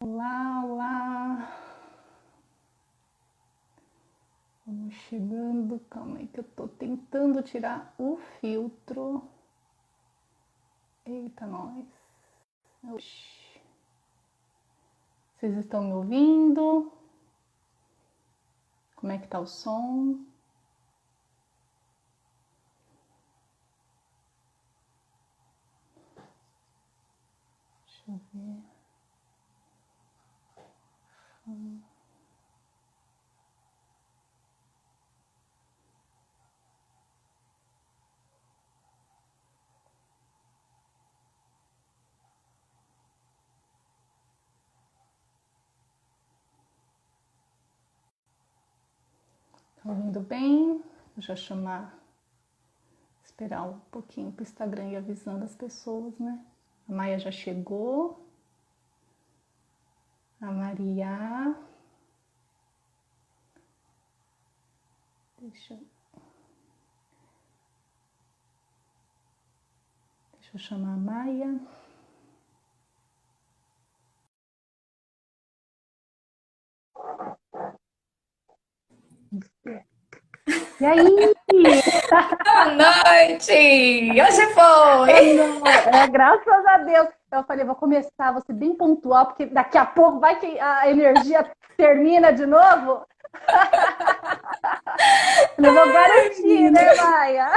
Olá, olá. Vamos chegando. Calma aí que eu tô tentando tirar o filtro. Eita, nós. Oxi. Vocês estão me ouvindo? Como é que tá o som? Deixa eu ver. Tá ouvindo bem? Vou já chamar, esperar um pouquinho pro Instagram ir avisando as pessoas, né? A Maia já chegou. A Maria. Deixa eu chamar a Maia. E aí? Boa noite! Hoje foi! Graças a Deus. Eu falei, vou começar, vou ser bem pontual, porque daqui a pouco vai que a energia termina de novo. Eu vou Ai, garantir, menina. né, Maia?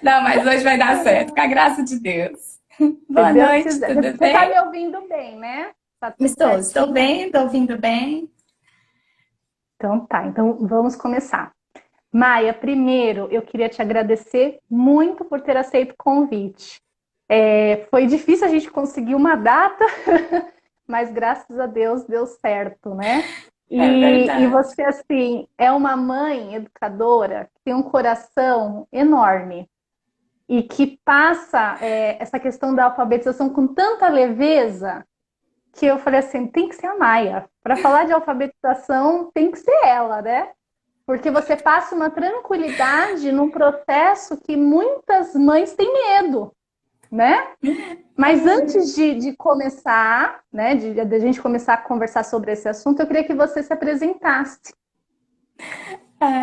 Não, mas hoje vai dar certo, com a graça de Deus. Se Boa Deus noite, quiser. tudo Você está me bem? ouvindo bem, né? Tá tudo Estou certinho? bem, estou ouvindo bem. Então tá, então vamos começar. Maia, primeiro eu queria te agradecer muito por ter aceito o convite. Foi difícil a gente conseguir uma data, mas graças a Deus deu certo, né? É E verdade. você, assim, é uma mãe educadora que tem um coração enorme e que passa essa questão da alfabetização com tanta leveza que eu falei assim, tem que ser a Maia. Para falar de alfabetização, tem que ser ela, né? Porque você passa uma tranquilidade num processo que muitas mães têm medo, né? Mas antes de começar, né, de a gente começar a conversar sobre esse assunto, eu queria que você se apresentasse.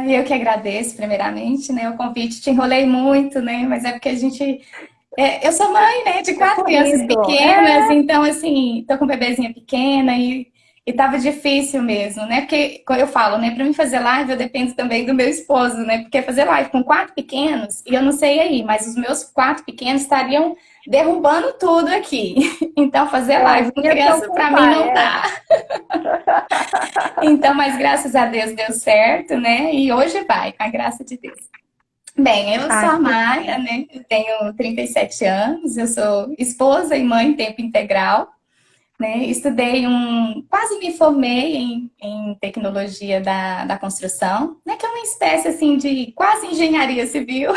Eu que agradeço, primeiramente, né? O convite, te enrolei muito, né? Mas é porque a gente. Eu sou mãe, né, de É 4 crianças corrido. pequenas, então, assim, tô com uma bebezinha pequena e tava difícil mesmo, né? Porque, como eu falo, né, pra mim fazer live eu dependo também do meu esposo, né? Porque fazer live com 4 pequenos, e eu não sei aí, mas os meus 4 pequenos estariam derrubando tudo aqui. Então, fazer As live com minhas estão criança com o pra mim pai, não dá. Então, mas graças a Deus deu certo, né? E hoje vai, com a graça de Deus. Bem, eu sou Ah, a que Maia, bom. né? Eu tenho 37 anos, eu sou esposa e mãe em tempo integral, né? Estudei quase me formei em tecnologia da construção, né? Que é uma espécie assim de quase engenharia civil,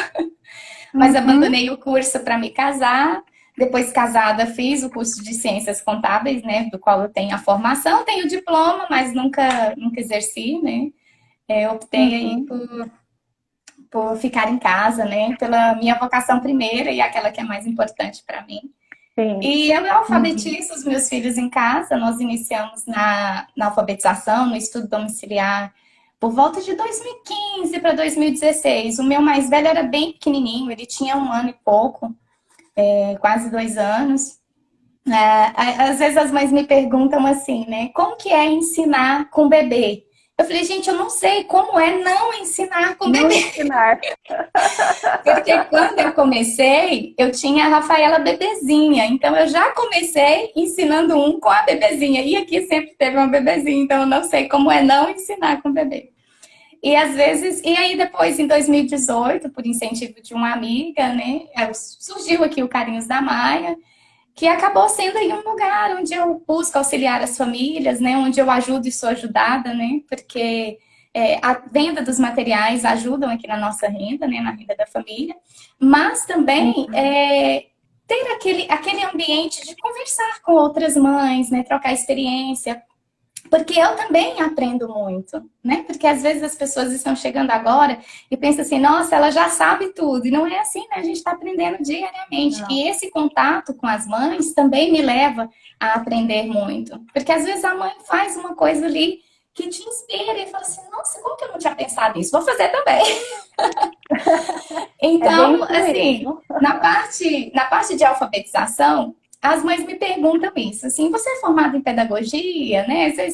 mas Uhum. abandonei o curso para me casar. Depois casada, fiz o curso de ciências contábeis, né? Do qual eu tenho a formação, tenho o diploma, mas nunca exerci, né? Optei aí Uhum. por ficar em casa, né? Pela minha vocação primeira e aquela que é mais importante para mim. Sim. E eu Uhum. alfabetizo os meus filhos em casa. Nós iniciamos na alfabetização, no estudo domiciliar, por volta de 2015 para 2016. O meu mais velho era bem pequenininho, ele tinha 1 ano e pouco, quase 2 anos. Às vezes as mães me perguntam assim, né? Como que é ensinar com bebê? Eu falei, gente, eu não sei como é não ensinar com Não bebê. ensinar. Porque quando eu comecei, eu tinha a Rafaela bebezinha. Então eu já comecei ensinando com a bebezinha. E aqui sempre teve uma bebezinha, então eu não sei como é não ensinar com bebê. E às vezes, e aí depois em 2018, por incentivo de uma amiga, né, surgiu aqui o Carinhos da Maia, que acabou sendo aí um lugar onde eu busco auxiliar as famílias, né, onde eu ajudo e sou ajudada, né, porque a venda dos materiais ajudam aqui na nossa renda, né, na renda da família, mas também Uhum. ter aquele ambiente de conversar com outras mães, né, trocar experiência, Porque eu também aprendo muito, né? Porque às vezes as pessoas estão chegando agora e pensam assim, nossa, ela já sabe tudo. E não é assim, né? A gente está aprendendo diariamente. Não. E esse contato com as mães também me leva a aprender muito. Porque às vezes a mãe faz uma coisa ali que te inspira e fala assim, nossa, como que eu não tinha pensado nisso? Vou fazer também. É bem Então, isso assim, mesmo. na parte de alfabetização, as mães me perguntam isso, assim, você é formada em pedagogia, né? Você é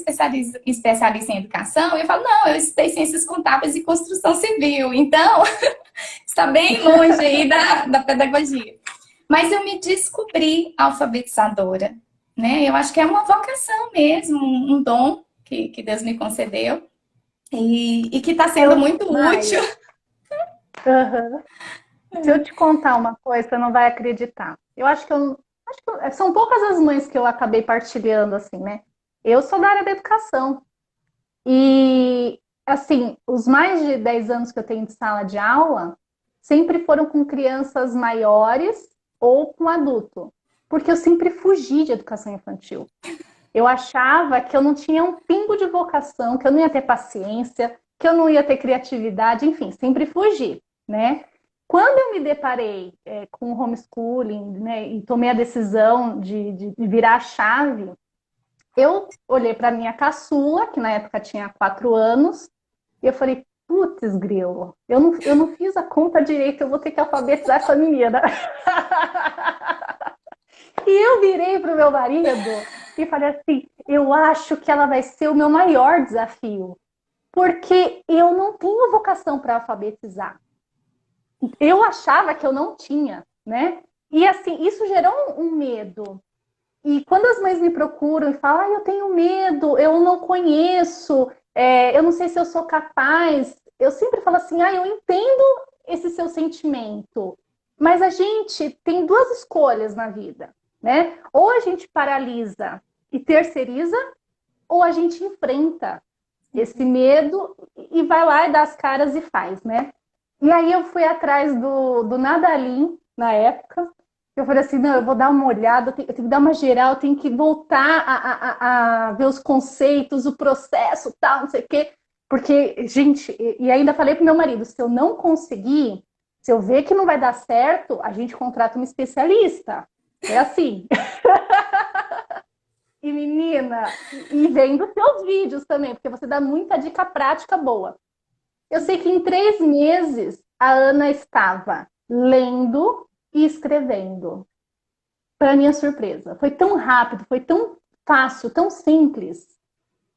especialista em educação? Eu falo, não, eu estudei ciências contábeis e construção civil, então está bem longe aí da pedagogia. Mas eu me descobri alfabetizadora, né? Eu acho que é uma vocação mesmo, um dom que Deus me concedeu e que está sendo muito útil. Maia, aham. Se eu te contar uma coisa, você não vai acreditar. Eu acho que são poucas as mães que eu acabei partilhando assim, né? Eu sou da área da educação. E, assim, os mais de 10 anos que eu tenho de sala de aula sempre foram com crianças maiores ou com adulto, porque eu sempre fugi de educação infantil. Eu achava que eu não tinha um pingo de vocação, que eu não ia ter paciência, que eu não ia ter criatividade, enfim, sempre fugi, né? Quando eu me deparei com o homeschooling, né, e tomei a decisão de virar a chave, eu olhei para minha caçula, que na época tinha 4 anos, e eu falei, putz, grilo, eu não fiz a conta direito, eu vou ter que alfabetizar essa menina. E eu virei para o meu marido e falei assim, eu acho que ela vai ser o meu maior desafio, porque eu não tenho vocação para alfabetizar. Eu achava que eu não tinha, né? E assim, isso gerou um medo. E quando as mães me procuram e falam, eu tenho medo, eu não conheço, eu não sei se eu sou capaz, eu sempre falo assim, eu entendo esse seu sentimento, mas a gente tem duas escolhas na vida, né? Ou a gente paralisa e terceiriza, ou a gente enfrenta esse medo e vai lá e dá as caras e faz, né? E aí eu fui atrás do Nadalim, na época. Eu falei assim, não, eu vou dar uma olhada, eu tenho que dar uma geral, eu tenho que voltar a ver os conceitos, o processo, tal, não sei o quê. Porque, gente, e ainda falei pro meu marido, se eu não conseguir, se eu ver que não vai dar certo, a gente contrata uma especialista. É assim. E menina, e vem dos seus vídeos também, porque você dá muita dica prática boa. Eu sei que em 3 meses a Ana estava lendo e escrevendo. Para minha surpresa. Foi tão rápido, foi tão fácil, tão simples.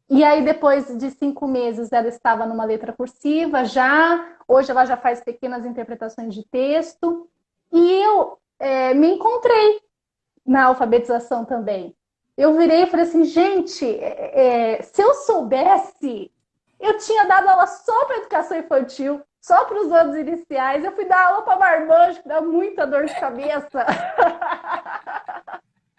E aí, depois de 5 meses, ela estava numa letra cursiva já. Hoje ela já faz pequenas interpretações de texto. E eu me encontrei na alfabetização também. Eu virei e falei assim, gente, se eu soubesse, eu tinha dado aula só para educação infantil, só para os anos iniciais. Eu fui dar aula para marmanjo, que dá muita dor de cabeça.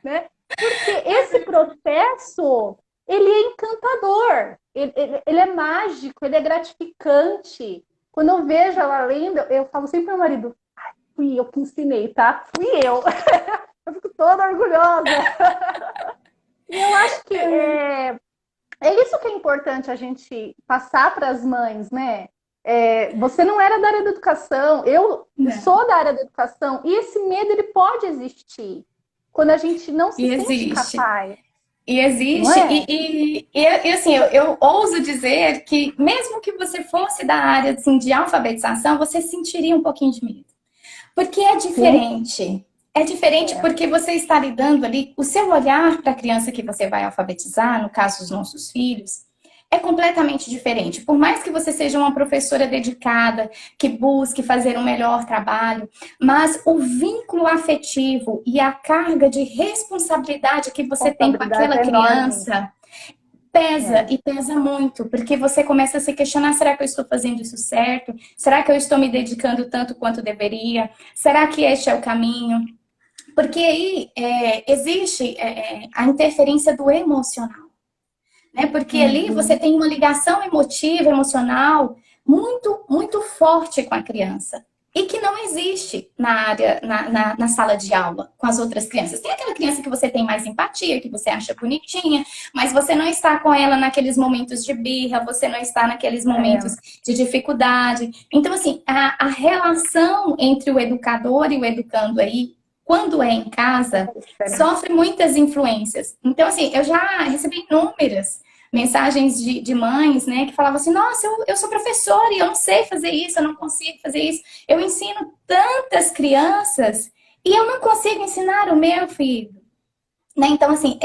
Né? Porque esse processo, ele é encantador, ele é mágico, ele é gratificante. Quando eu vejo ela lendo, eu falo sempre pro meu marido, fui eu que ensinei, tá? Fui eu. Eu fico toda orgulhosa. E eu acho que é isso que é importante a gente passar para as mães, né? Você não era da área da educação, eu Não. sou da área da educação, e esse medo ele pode existir quando a gente não se E sente existe. capaz, E não existe, é? assim, eu ouso dizer que mesmo que você fosse da área assim, de alfabetização, você sentiria um pouquinho de medo. Porque é Sim, diferente. É diferente é. porque você está lidando ali, o seu olhar para a criança que você vai alfabetizar, no caso dos nossos filhos, é completamente diferente. Por mais que você seja uma professora dedicada, que busque fazer um melhor trabalho, mas o vínculo afetivo e a carga de responsabilidade que você tem com Responsabilidade aquela é enorme. criança pesa É. e pesa muito, porque você começa a se questionar: será que eu estou fazendo isso certo? Será que eu estou me dedicando tanto quanto deveria? Será que este é o caminho? Porque aí existe a interferência do emocional, né? Porque ali você Uhum. tem uma ligação emotiva, emocional muito, muito forte com a criança. e que não existe na área, na sala de aula com as outras crianças. Tem aquela criança que você tem mais empatia, que você acha bonitinha, mas você não está com ela naqueles momentos de birra, você não está naqueles momentos de dificuldade. Então, assim, a relação entre o educador e o educando aí, quando é em casa, sofre muitas influências. Então, assim, eu já recebi inúmeras mensagens de mães, né, que falavam assim, nossa, eu sou professora e eu não sei fazer isso, eu não consigo fazer isso. Eu ensino tantas crianças e eu não consigo ensinar o meu filho. Né? Então, assim,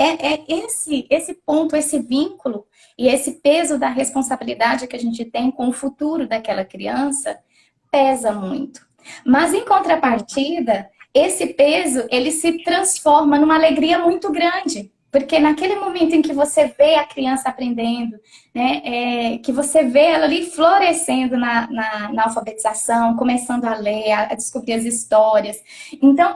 esse ponto, esse vínculo e esse peso da responsabilidade que a gente tem com o futuro daquela criança pesa muito. Mas, em contrapartida, esse peso, ele se transforma numa alegria muito grande. Porque naquele momento em que você vê a criança aprendendo, né, que você vê ela ali florescendo na alfabetização, começando a ler, a descobrir as histórias. Então,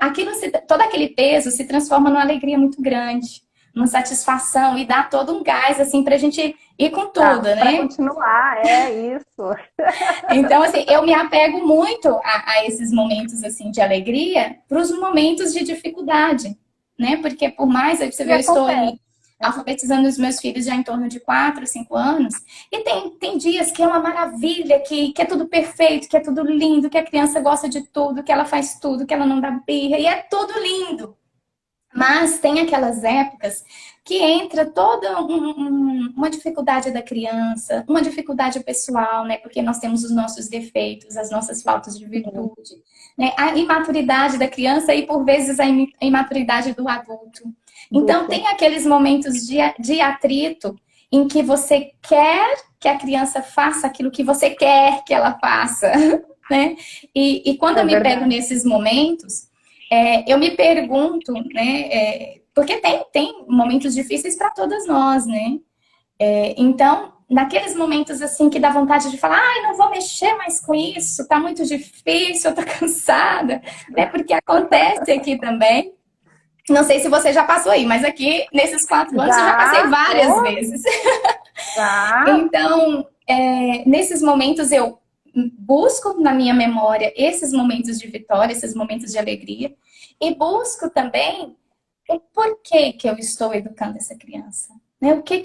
todo aquele peso se transforma numa alegria muito grande, numa satisfação e dá todo um gás, assim, pra gente ir com tudo, né? Para continuar, é isso. Então, assim, eu me apego muito a esses momentos, assim, de alegria para os momentos de dificuldade, né? Porque por mais, você vê, eu estou aí alfabetizando os meus filhos já em torno de 4, 5 anos, e tem dias que é uma maravilha, que é tudo perfeito, que é tudo lindo, que a criança gosta de tudo, que ela faz tudo, que ela não dá birra, e é tudo lindo. Mas tem aquelas épocas que entra toda uma dificuldade da criança, uma dificuldade pessoal, né? Porque nós temos os nossos defeitos, as nossas faltas de virtude, né? A imaturidade da criança e, por vezes, a imaturidade do adulto. Então, tem aqueles momentos de atrito em que você quer que a criança faça aquilo que você quer que ela faça, né? E quando eu me pego nesses momentos, eu me pergunto, né? Porque tem momentos difíceis para todas nós, né? Então, naqueles momentos assim que dá vontade de falar, ai, não vou mexer mais com isso, tá muito difícil, eu tô cansada, né? Porque acontece aqui também. Não sei se você já passou aí, mas aqui, nesses 4 anos, eu já passei várias vezes. Então, nesses momentos eu busco na minha memória esses momentos de vitória, esses momentos de alegria, e busco também o porquê que eu estou educando essa criança. Né? O que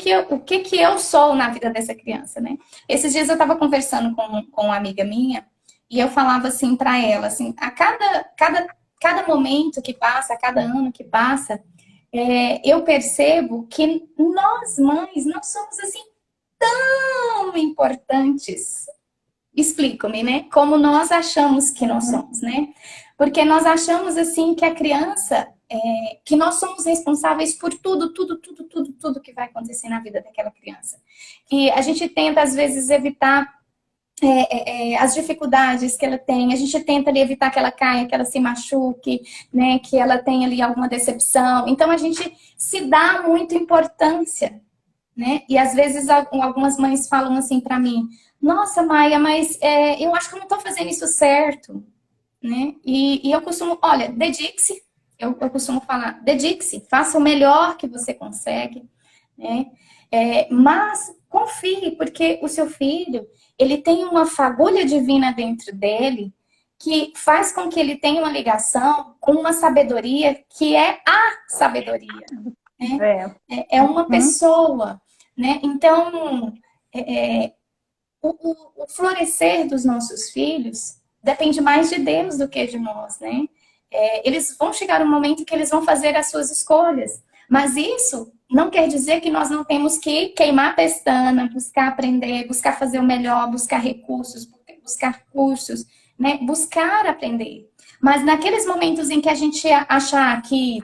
eu sou na vida dessa criança, né? Esses dias eu estava conversando com uma amiga minha, e eu falava assim para ela, assim, a cada momento que passa, a cada ano que passa, eu percebo que nós, mães, não somos assim tão importantes. Explico-me, né? Como nós achamos que nós somos, né? Porque nós achamos assim que a criança, que nós somos responsáveis por tudo que vai acontecer na vida daquela criança. E a gente tenta, às vezes, evitar as dificuldades que ela tem, a gente tenta ali evitar que ela caia, que ela se machuque, né? Que ela tenha ali alguma decepção. Então, a gente se dá muita importância, né? E às vezes algumas mães falam assim para mim, nossa, Maia, mas eu acho que eu não estou fazendo isso certo, né? E eu costumo, olha, dedique-se, eu costumo falar, dedique-se, faça o melhor que você consegue, né? Mas confie, porque o seu filho, ele tem uma fagulha divina dentro dele que faz com que ele tenha uma ligação com uma sabedoria que é a sabedoria, né? É uma pessoa, né? Então, o florescer dos nossos filhos depende mais de Deus do que de nós, né? Eles vão chegar um momento que eles vão fazer as suas escolhas, mas isso não quer dizer que nós não temos que queimar a pestana, buscar aprender, buscar fazer o melhor, buscar recursos, buscar cursos, né? Buscar aprender. Mas naqueles momentos em que a gente achar que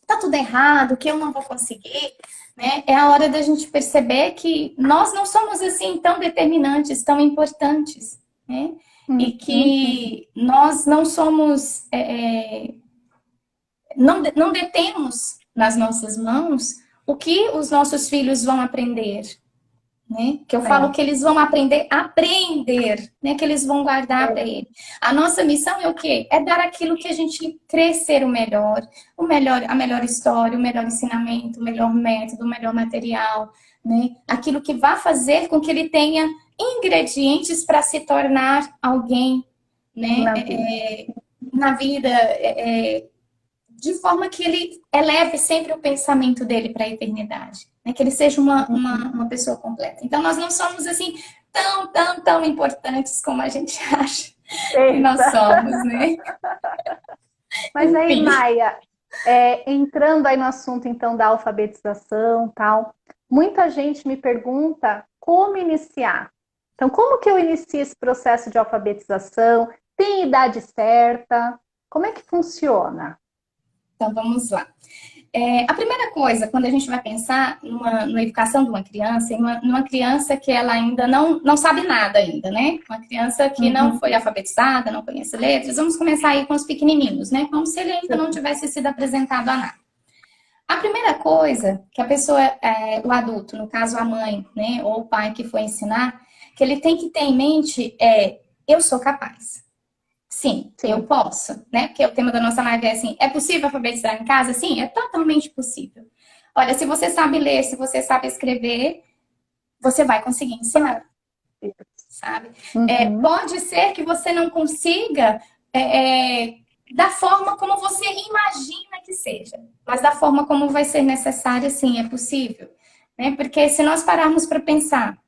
tá tudo errado, que eu não vou conseguir, né? É a hora da gente perceber que nós não somos assim tão determinantes, tão importantes, né? E que nós não somos, não detemos nas nossas mãos o que os nossos filhos vão aprender, né? Que eu falo que eles vão aprender, né? Que eles vão guardar para ele. A nossa missão é o quê? É dar aquilo que a gente crescer o melhor, a melhor história, o melhor ensinamento, o melhor método, o melhor material, né? Aquilo que vai fazer com que ele tenha ingredientes para se tornar alguém, né, Na vida. na vida, de forma que ele eleve sempre o pensamento dele para a eternidade, né, que ele seja uma pessoa completa. Então, nós não somos assim tão importantes como a gente acha que nós Eita. somos, né? Mas aí, Enfim. Maia, entrando aí no assunto então da alfabetização, tal, muita gente me pergunta como iniciar. Então, como que eu inicio esse processo de alfabetização? Tem idade certa? Como é que funciona? Então, vamos lá. A primeira coisa, quando a gente vai pensar numa educação de uma criança, numa criança que ela ainda não sabe nada ainda, né? Uma criança que não Uhum. foi alfabetizada, não conhece letras, vamos começar aí com os pequenininhos, né? Como se ele ainda não tivesse sido apresentado a nada. A primeira coisa que a pessoa, o adulto, no caso a mãe, né, ou o pai que foi ensinar, que ele tem que ter em mente eu sou capaz. Sim, eu Sim. posso, né? Porque o tema da nossa live é assim, é possível alfabetizar em casa? Sim, é totalmente possível. Olha, se você sabe ler, se você sabe escrever, você vai conseguir ensinar, sabe? Uhum. Pode ser que você não consiga da forma como você imagina que seja, mas da forma como vai ser necessária, sim, é possível. Né? Porque se nós pararmos para pensar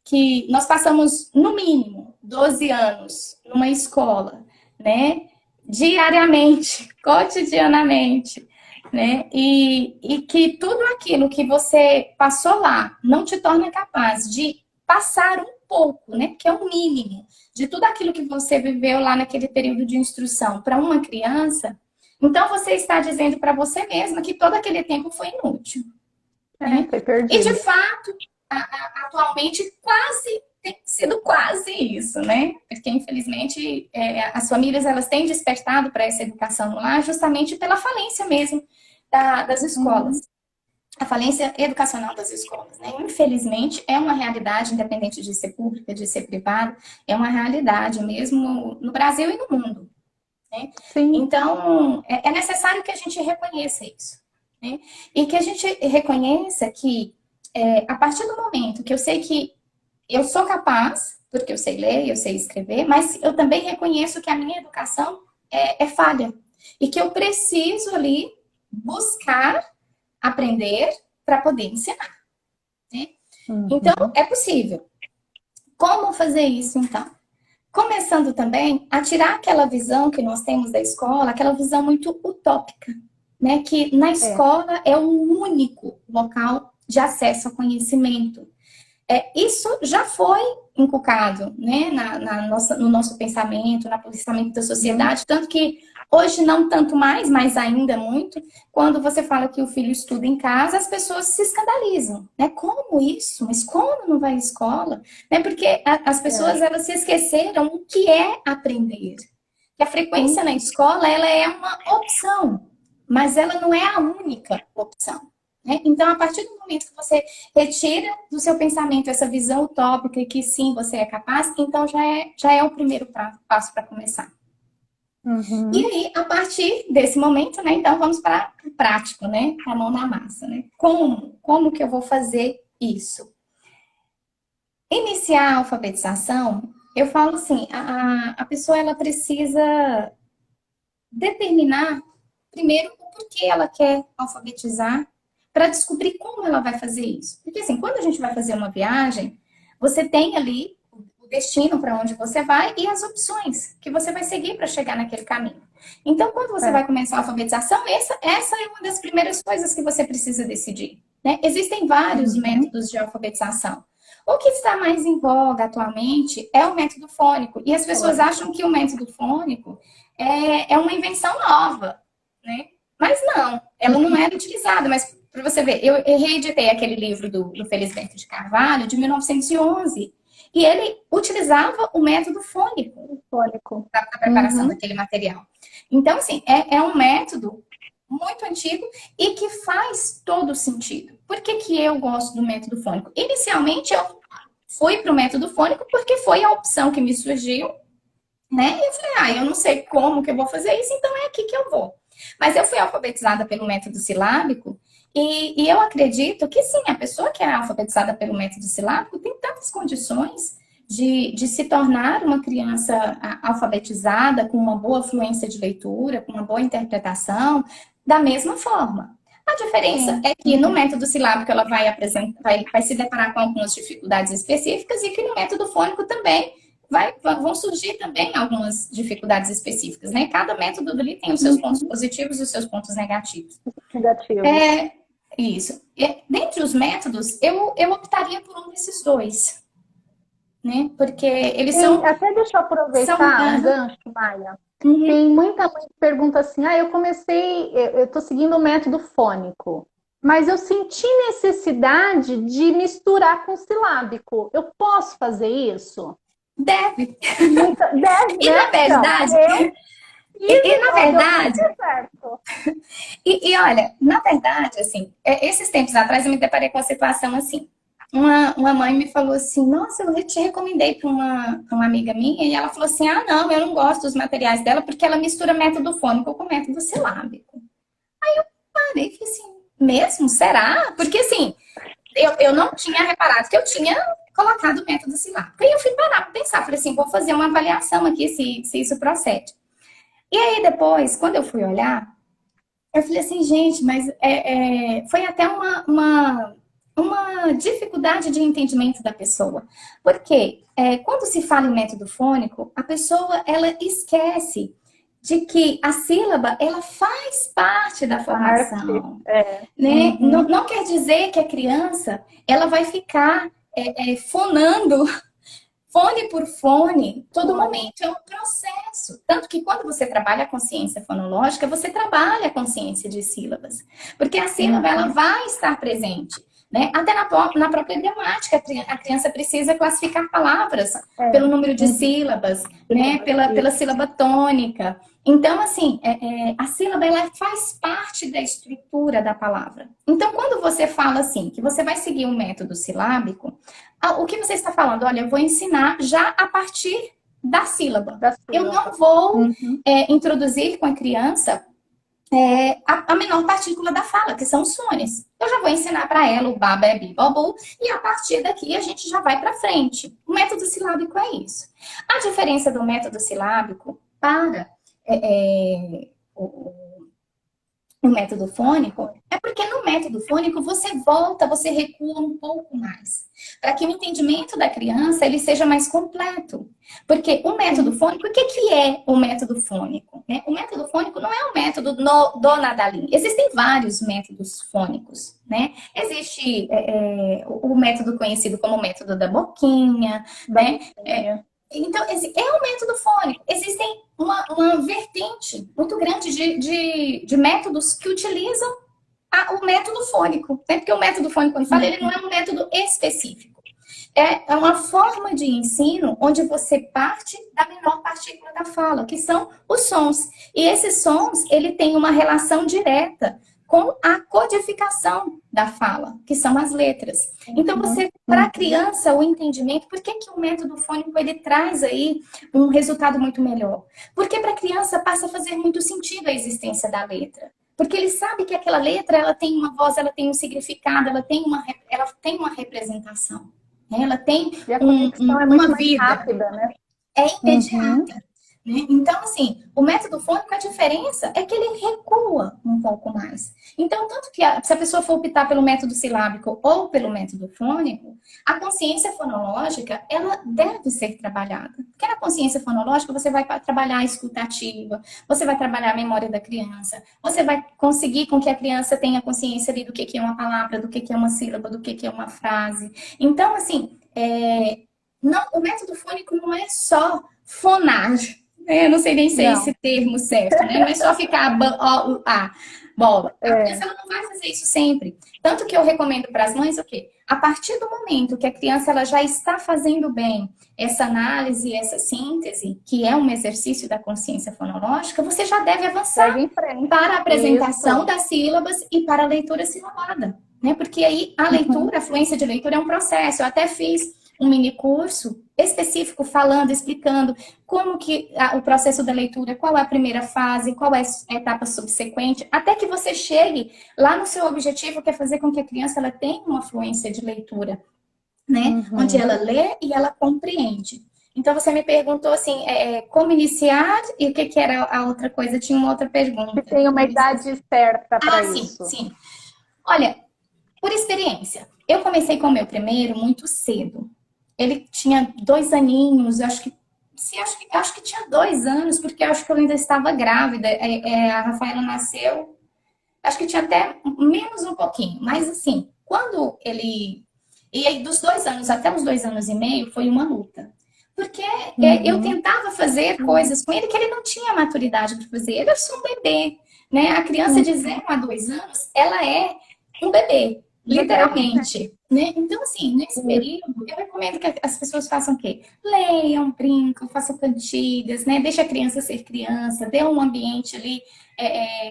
que nós passamos, no mínimo, 12 anos numa escola, né? Diariamente, cotidianamente, né? E que tudo aquilo que você passou lá não te torna capaz de passar um pouco, né? Que é o mínimo de tudo aquilo que você viveu lá naquele período de instrução para uma criança, então você está dizendo para você mesma que todo aquele tempo foi inútil. Né? Foi E de perdido. fato, atualmente quase tem sido quase isso, né? Porque infelizmente as famílias elas têm despertado para essa educação no lar justamente pela falência mesmo das escolas. Uhum. A falência educacional das escolas, né? Infelizmente é uma realidade, independente de ser pública, de ser privada, é uma realidade mesmo no Brasil e no mundo. Né? Sim. Então é necessário que a gente reconheça isso, né? E que a gente reconheça que a partir do momento que eu sei que eu sou capaz, porque eu sei ler, eu sei escrever, mas eu também reconheço que a minha educação é falha. E que eu preciso ali buscar aprender para poder ensinar. Né? Então, Uhum. é possível. Como fazer isso, então? Começando também a tirar aquela visão que nós temos da escola, aquela visão muito utópica, né? Que na É. escola é o único local de acesso ao conhecimento. Isso já foi inculcado, né, no nosso pensamento, no pensamento da Uhum. sociedade, tanto que hoje não tanto mais, mas ainda muito, quando você fala que o filho estuda em casa, as pessoas se escandalizam, né? Como isso? Mas como não vai à escola? Né? Porque as É. pessoas elas se esqueceram o que é aprender. Que a frequência Sim. na escola ela é uma opção, mas ela não é a única opção. Né? Então, a partir do momento que você retira do seu pensamento essa visão utópica e que sim, você é capaz, então já é o primeiro passo para começar. E Uhum. aí, a partir desse momento, né, então vamos para o prático, né, a mão na massa, né? Como que eu vou fazer isso? Iniciar a alfabetização, eu falo assim, a pessoa ela precisa determinar primeiro o porquê ela quer alfabetizar para descobrir como ela vai fazer isso. Porque assim, quando a gente vai fazer uma viagem, você tem ali o destino para onde você vai e as opções que você vai seguir para chegar naquele caminho. Então, quando você É. vai começar a alfabetização, essa é uma das primeiras coisas que você precisa decidir. Né? Existem vários Uhum. métodos de alfabetização. O que está mais em voga atualmente é o método fônico. E as pessoas Fônico. acham que o método fônico é uma invenção nova, né? Mas não, ela não era utilizada. Mas para você ver, eu reeditei aquele livro do Felisberto de Carvalho, de 1911, e ele utilizava o método fônico Fônico. para a preparação Uhum. daquele material. Então, assim, é um método muito antigo e que faz todo sentido. Por que, que eu gosto do método fônico? Inicialmente, eu fui para o método fônico porque foi a opção que me surgiu, né? E eu falei, eu não sei como que eu vou fazer isso, então é aqui que eu vou. Mas eu fui alfabetizada pelo método silábico e eu acredito que sim, a pessoa que é alfabetizada pelo método silábico tem tantas condições de se tornar uma criança alfabetizada, com uma boa fluência de leitura, com uma boa interpretação, da mesma forma. A diferença é que no método silábico ela vai se deparar com algumas dificuldades específicas e que no método fônico também vão surgir também algumas dificuldades específicas, né? Cada método ali tem os seus pontos positivos e os seus pontos negativos. Negativos. Isso. Dentre os métodos, eu optaria por um desses dois, né? Porque eles são... Até deixa eu aproveitar um gancho, Maia. Tem muita mãe que pergunta assim, eu tô seguindo o método fônico, mas eu senti necessidade de misturar com silábico. Eu posso fazer isso? Deve. Deve, e, né? Na verdade... E olha, na verdade, assim, esses tempos atrás eu me deparei com uma situação assim. Uma mãe me falou assim, nossa, eu te recomendei para uma amiga minha, e ela falou assim, não, eu não gosto dos materiais dela porque ela mistura método fônico com método silábico. Aí eu parei e falei assim, mesmo? Será? Porque assim, eu não tinha reparado que eu tinha colocado o método silábico. Aí eu fui parar para pensar, falei assim, vou fazer uma avaliação aqui se isso procede. E aí depois, quando eu fui olhar, eu falei assim, gente, mas foi até uma dificuldade de entendimento da pessoa. Porque quando se fala em método fônico, a pessoa, ela esquece de que a sílaba, ela faz parte da formação. Né? Não quer dizer que a criança, ela vai ficar fonando fone por fone, todo momento é um processo. Tanto que quando você trabalha a consciência fonológica, você trabalha a consciência de sílabas. Porque a sílaba, ela vai estar presente. Né? Até na própria gramática, a criança precisa classificar palavras pelo número de sílabas, né? pela sílaba tônica. Então, assim, a sílaba, ela faz parte da estrutura da palavra. Então, quando você fala assim, que você vai seguir um método silábico, o que você está falando? Olha, eu vou ensinar já a partir da sílaba. Eu não vou introduzir com a criança a menor partícula da fala, que são os sones. Eu já vou ensinar para ela o ba, bebi, bobu, e a partir daqui a gente já vai para frente. O método silábico é isso. A diferença do método silábico para o método fônico é porque no método fônico você recua um pouco mais, para que o entendimento da criança ele seja mais completo. Porque o método fônico, o que é o método fônico? O método fônico não é um método do nadalim. Existem vários métodos fônicos, né? Existe o método conhecido como método da boquinha, né? Então, é um método fônico. Existem uma vertente muito grande de métodos que utilizam o método fônico. Né? Porque o método fônico, quando eu falo, ele não é um método específico. É uma forma de ensino onde você parte da menor partícula da fala, que são os sons. E esses sons, ele tem uma relação direta com a codificação da fala, que são as letras. Então, para a criança, o entendimento, por que o método fônico ele traz aí um resultado muito melhor? Porque para a criança passa a fazer muito sentido a existência da letra. Porque ele sabe que aquela letra, ela tem uma voz, ela tem um significado, ela tem uma representação. Ela tem uma vida. Rápida, né? É imediata. Né? Então, assim, o método fônico, a diferença é que ele recua um pouco mais. Então, tanto que se a pessoa for optar pelo método silábico ou pelo método fônico, a consciência fonológica, ela deve ser trabalhada. Porque na consciência fonológica, você vai trabalhar a escuta ativa, você vai trabalhar a memória da criança, você vai conseguir com que a criança tenha consciência ali do que é uma palavra, do que é uma sílaba, do que é uma frase. Então, assim, o método fônico não é só fonar. Eu não sei nem se é esse termo certo, né? Não é só ficar bola. A criança ela não vai fazer isso sempre. Tanto que eu recomendo para as mães o quê? A partir do momento que a criança ela já está fazendo bem essa análise, essa síntese, que é um exercício da consciência fonológica, você já deve avançar para a apresentação das sílabas e para a leitura silabada. Né? Porque aí a leitura, a fluência de leitura é um processo. Eu até fiz um mini curso específico falando, explicando como que o processo da leitura, qual é a primeira fase, qual é a etapa subsequente, até que você chegue lá no seu objetivo, que é fazer com que a criança ela tenha uma fluência de leitura né? Onde ela Uhum. lê e ela compreende. Então você me perguntou assim, como iniciar e o que que era a outra coisa? Tinha uma outra Se pergunta. tem uma Eu esqueci. idade certa Ah, para sim, isso. sim. Olha, por experiência, eu comecei com o meu primeiro muito cedo. Ele tinha 2 aninhos, acho que tinha 2 anos, porque eu acho que eu ainda estava grávida. A Rafaela nasceu, acho que tinha até menos um pouquinho, mas assim, quando ele. E aí, dos 2 anos até os 2 anos e meio, foi uma luta. Porque eu Uhum. tentava fazer coisas com ele que ele não tinha maturidade para fazer. Ele era só um bebê, né? A criança Uhum. de 0 a 2 anos, ela é um bebê, Bebê. literalmente, né? Então, assim, nesse Isso. período, eu recomendo que as pessoas façam o quê? Leiam, brincam, façam cantigas, né? Deixa a criança ser criança, dê um ambiente ali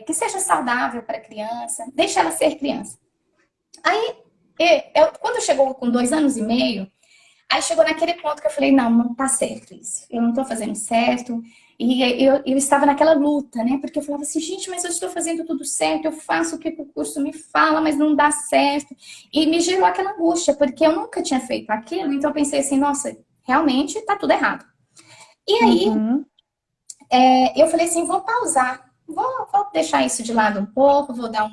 que seja saudável para a criança, deixa ela ser criança. Aí, quando chegou com 2 anos e meio, aí chegou naquele ponto que eu falei, não, não tá certo isso. Eu não tô fazendo certo. E eu estava naquela luta, né? Porque eu falava assim, gente, mas eu estou fazendo tudo certo, eu faço o que o curso me fala, mas não dá certo. E me gerou aquela angústia, porque eu nunca tinha feito aquilo, então eu pensei assim, nossa, realmente tá tudo errado. E aí, Uhum. eu falei assim, vou pausar, vou deixar isso de lado um pouco, vou dar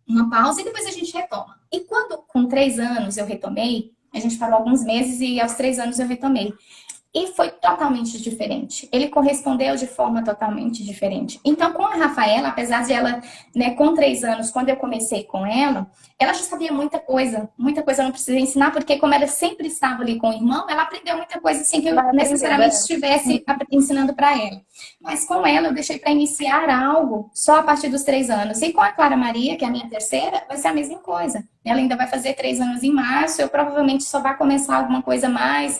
uma pausa e depois a gente retoma. E quando, com 3 anos, eu retomei, a gente parou alguns meses e aos 3 anos eu retomei. E foi totalmente diferente. Ele correspondeu de forma totalmente diferente. Então, com a Rafaela, apesar de ela, né, com 3 anos, quando eu comecei com ela já sabia muita coisa eu não precisei ensinar, porque como ela sempre estava ali com o irmão, ela aprendeu muita coisa sem que eu Vai aprendendo, necessariamente é. estivesse ensinando para ela. Mas com ela, eu deixei para iniciar algo só a partir dos 3 anos. E com a Clara Maria, que é a minha terceira, vai ser a mesma coisa. Ela ainda vai fazer 3 anos em março, eu provavelmente só vai começar alguma coisa mais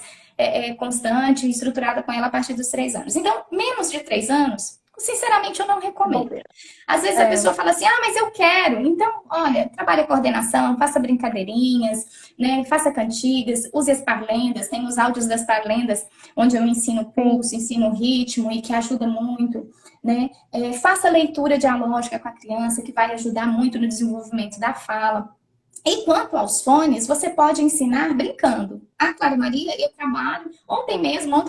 constante, estruturada com ela a partir dos 3 anos. Então, menos de 3 anos, sinceramente, eu não recomendo. Bobeira. Às vezes a É, pessoa fala assim, ah, mas eu quero. Então, olha, trabalhe a coordenação, faça brincadeirinhas, né? Faça cantigas, use as parlendas, tem os áudios das parlendas, onde eu ensino o sim. pulso, ensino o ritmo e que ajuda muito, né? Faça leitura dialógica com a criança, que vai ajudar muito no desenvolvimento da fala. E quanto aos fones, você pode ensinar brincando. A Clara Maria, eu trabalho. Ontem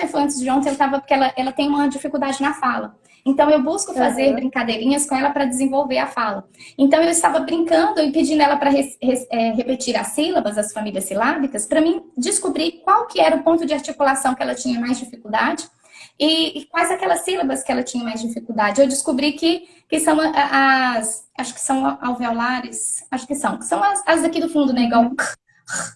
foi antes de ontem, eu estava, porque ela tem uma dificuldade na fala. Então, eu busco fazer Uhum. brincadeirinhas com ela para desenvolver a fala. Então, eu estava brincando e pedindo ela para repetir as sílabas, as famílias silábicas, para mim descobrir qual que era o ponto de articulação que ela tinha mais dificuldade e quais aquelas sílabas que ela tinha mais dificuldade. Eu descobri que são acho que são alveolares, acho que são as daqui do fundo, né? Igual, Uhum.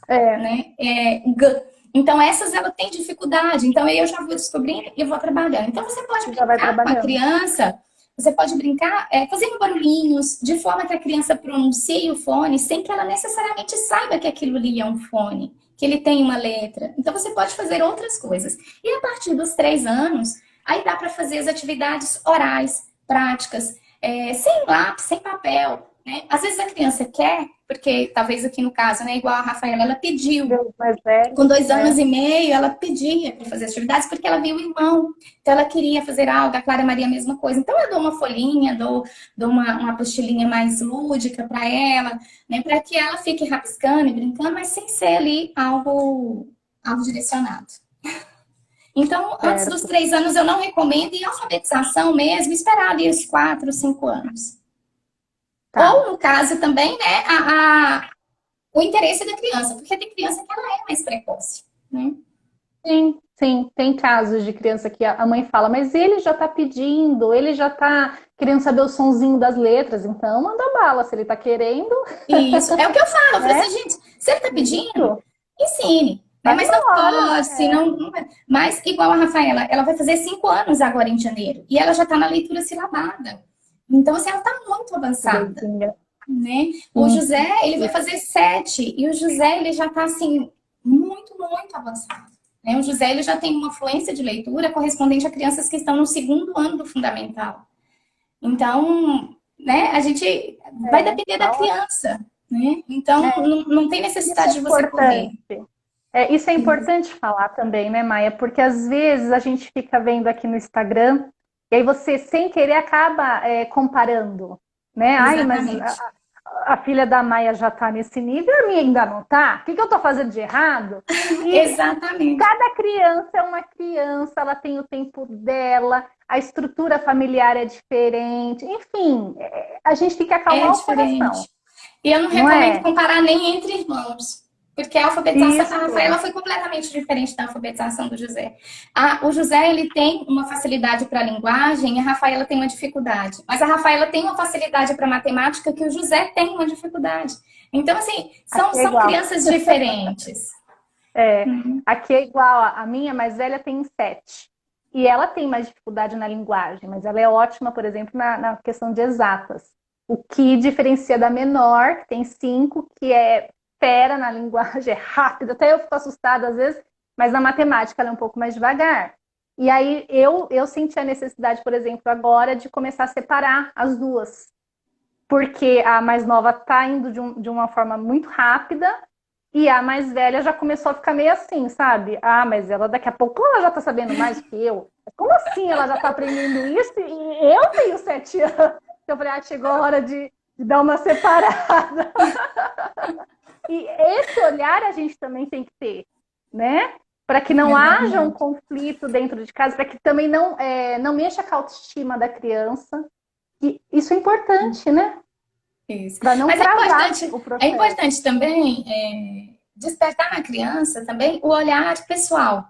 É, né? G. Então, essas ela tem dificuldade. Então, aí eu já vou descobrindo e vou trabalhando. Então, você pode já vai brincar com a trabalhando. criança, você pode brincar fazendo barulhinhos, de forma que a criança pronuncie o fone sem que ela necessariamente saiba que aquilo ali é um fone, que ele tem uma letra. Então, você pode fazer outras coisas. E a partir dos 3 anos, aí dá para fazer as atividades orais, práticas, sem lápis, sem papel. Né? Às vezes a criança quer, porque talvez aqui no caso, né, igual a Rafaela, ela pediu Deus mais com velho, 2 anos e meio, ela pedia para fazer atividades porque ela viu o irmão. Então, ela queria fazer algo. A Clara Maria, a mesma coisa. Então, eu dou uma folhinha, dou uma apostilinha mais lúdica para ela, né? Para que ela fique rabiscando e brincando, mas sem ser ali algo direcionado. Então, antes dos certo. 3 anos, eu não recomendo. E alfabetização mesmo, esperar ali os 4, 5 anos. Tá. Ou, no caso também, né, o interesse da criança, porque tem criança que ela é mais precoce, né? Sim, sim. Tem casos de criança que a mãe fala, mas ele já tá pedindo, ele já tá querendo saber o sonzinho das letras, então manda bala, se ele tá querendo, Isso, é o que eu falo. Eu falei né? assim, gente, se ele tá pedindo, Isso. ensine. Né? Tá Mas na não hora. pode, se não, Mas, igual a Rafaela, ela vai fazer 5 anos agora em janeiro. E ela já tá na leitura silabada. Então, assim, ela tá muito Que avançada. doidinha. Né? O Hum. José, ele vai fazer 7. E o José, ele já tá, assim, muito, muito avançado. Né? O José, ele já tem uma fluência de leitura correspondente a crianças que estão no segundo ano do fundamental. Então, né, a gente vai É, depender da tá ótimo. criança, né? Então, É, não tem isso é necessidade de você correr. importante. Isso é importante falar também, né, Maia? Porque às vezes a gente fica vendo aqui no Instagram e aí você, sem querer, acaba comparando, né? Ai, mas Exatamente. a filha da Maia já está nesse nível, a minha ainda não está. O que eu estou fazendo de errado? E Exatamente. cada criança é uma criança, ela tem o tempo dela, a estrutura familiar é diferente. Enfim, a gente tem que acalmar o coração. E eu não recomendo comparar nem entre irmãos. Porque a alfabetização da Rafaela foi completamente diferente da alfabetização do José. O José, ele tem uma facilidade para a linguagem e a Rafaela tem uma dificuldade. Mas a Rafaela tem uma facilidade para matemática que o José tem uma dificuldade. Então, assim, são crianças diferentes. Aqui é igual, a minha mais velha tem 7. E ela tem mais dificuldade na linguagem, mas ela é ótima, por exemplo, na questão de exatas. O que diferencia da menor, que tem 5, que é fera na linguagem, é rápida, até eu fico assustada às vezes, mas na matemática ela é um pouco mais devagar. E aí eu senti a necessidade, por exemplo, agora de começar a separar as duas. Porque a mais nova está indo de uma forma muito rápida e a mais velha já começou a ficar meio assim, sabe? Mas ela daqui a pouco ela já está sabendo mais que eu. Como assim ela já está aprendendo isso e eu tenho 7 anos? Eu falei, chegou a hora de dar uma separada. E esse olhar a gente também tem que ter, né? Para que não haja um conflito dentro de casa, para que também não mexa com a autoestima da criança. E isso é importante, né? Isso. Para não travar o processo. É importante também despertar na criança também o olhar pessoal.